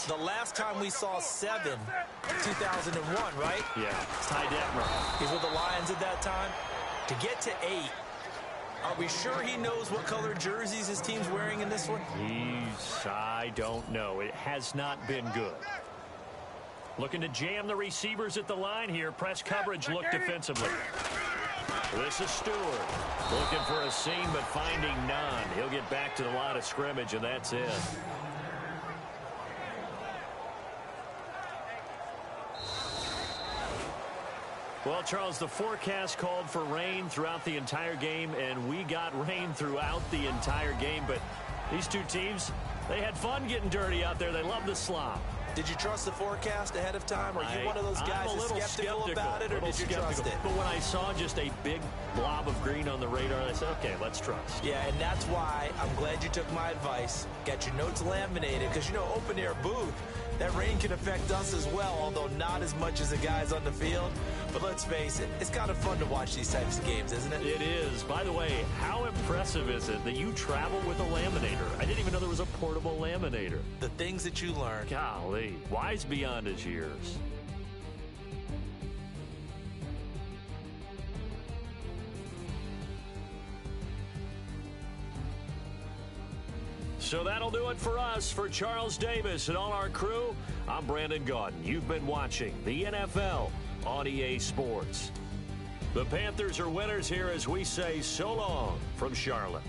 The last time we saw 7, 2001, right? Yeah, Ty Detmer. He's with the Lions at that time. To get to 8, are we sure he knows what color jerseys his team's wearing in this one? I don't know. It has not been good. Looking to jam the receivers at the line here. Press coverage look defensively. This is Stewart. Looking for a seam, but finding none. He'll get back to the line of scrimmage, and that's it. Well, Charles, the forecast called for rain throughout the entire game, and we got rain throughout the entire game. But these two teams, they had fun getting dirty out there. They love the slop. Did you trust the forecast ahead of time? Are you one of those guys that's skeptical about it, or did you trust it? But when I saw just a big blob of green on the radar, I said, okay, let's trust. Yeah, and that's why I'm glad you took my advice. Got your notes laminated, because, you know, open-air booth, that rain can affect us as well, although not as much as the guys on the field. But let's face it, it's kind of fun to watch these types of games, isn't it? It is. By the way, how impressive is it that you travel with a laminator? I didn't even know there was a portable laminator. The things that you learn. Golly, wise beyond his years. So that'll do it for us. For Charles Davis and all our crew, I'm Brandon Gaudin. You've been watching the NFL on EA Sports. The Panthers are winners here as we say so long from Charlotte.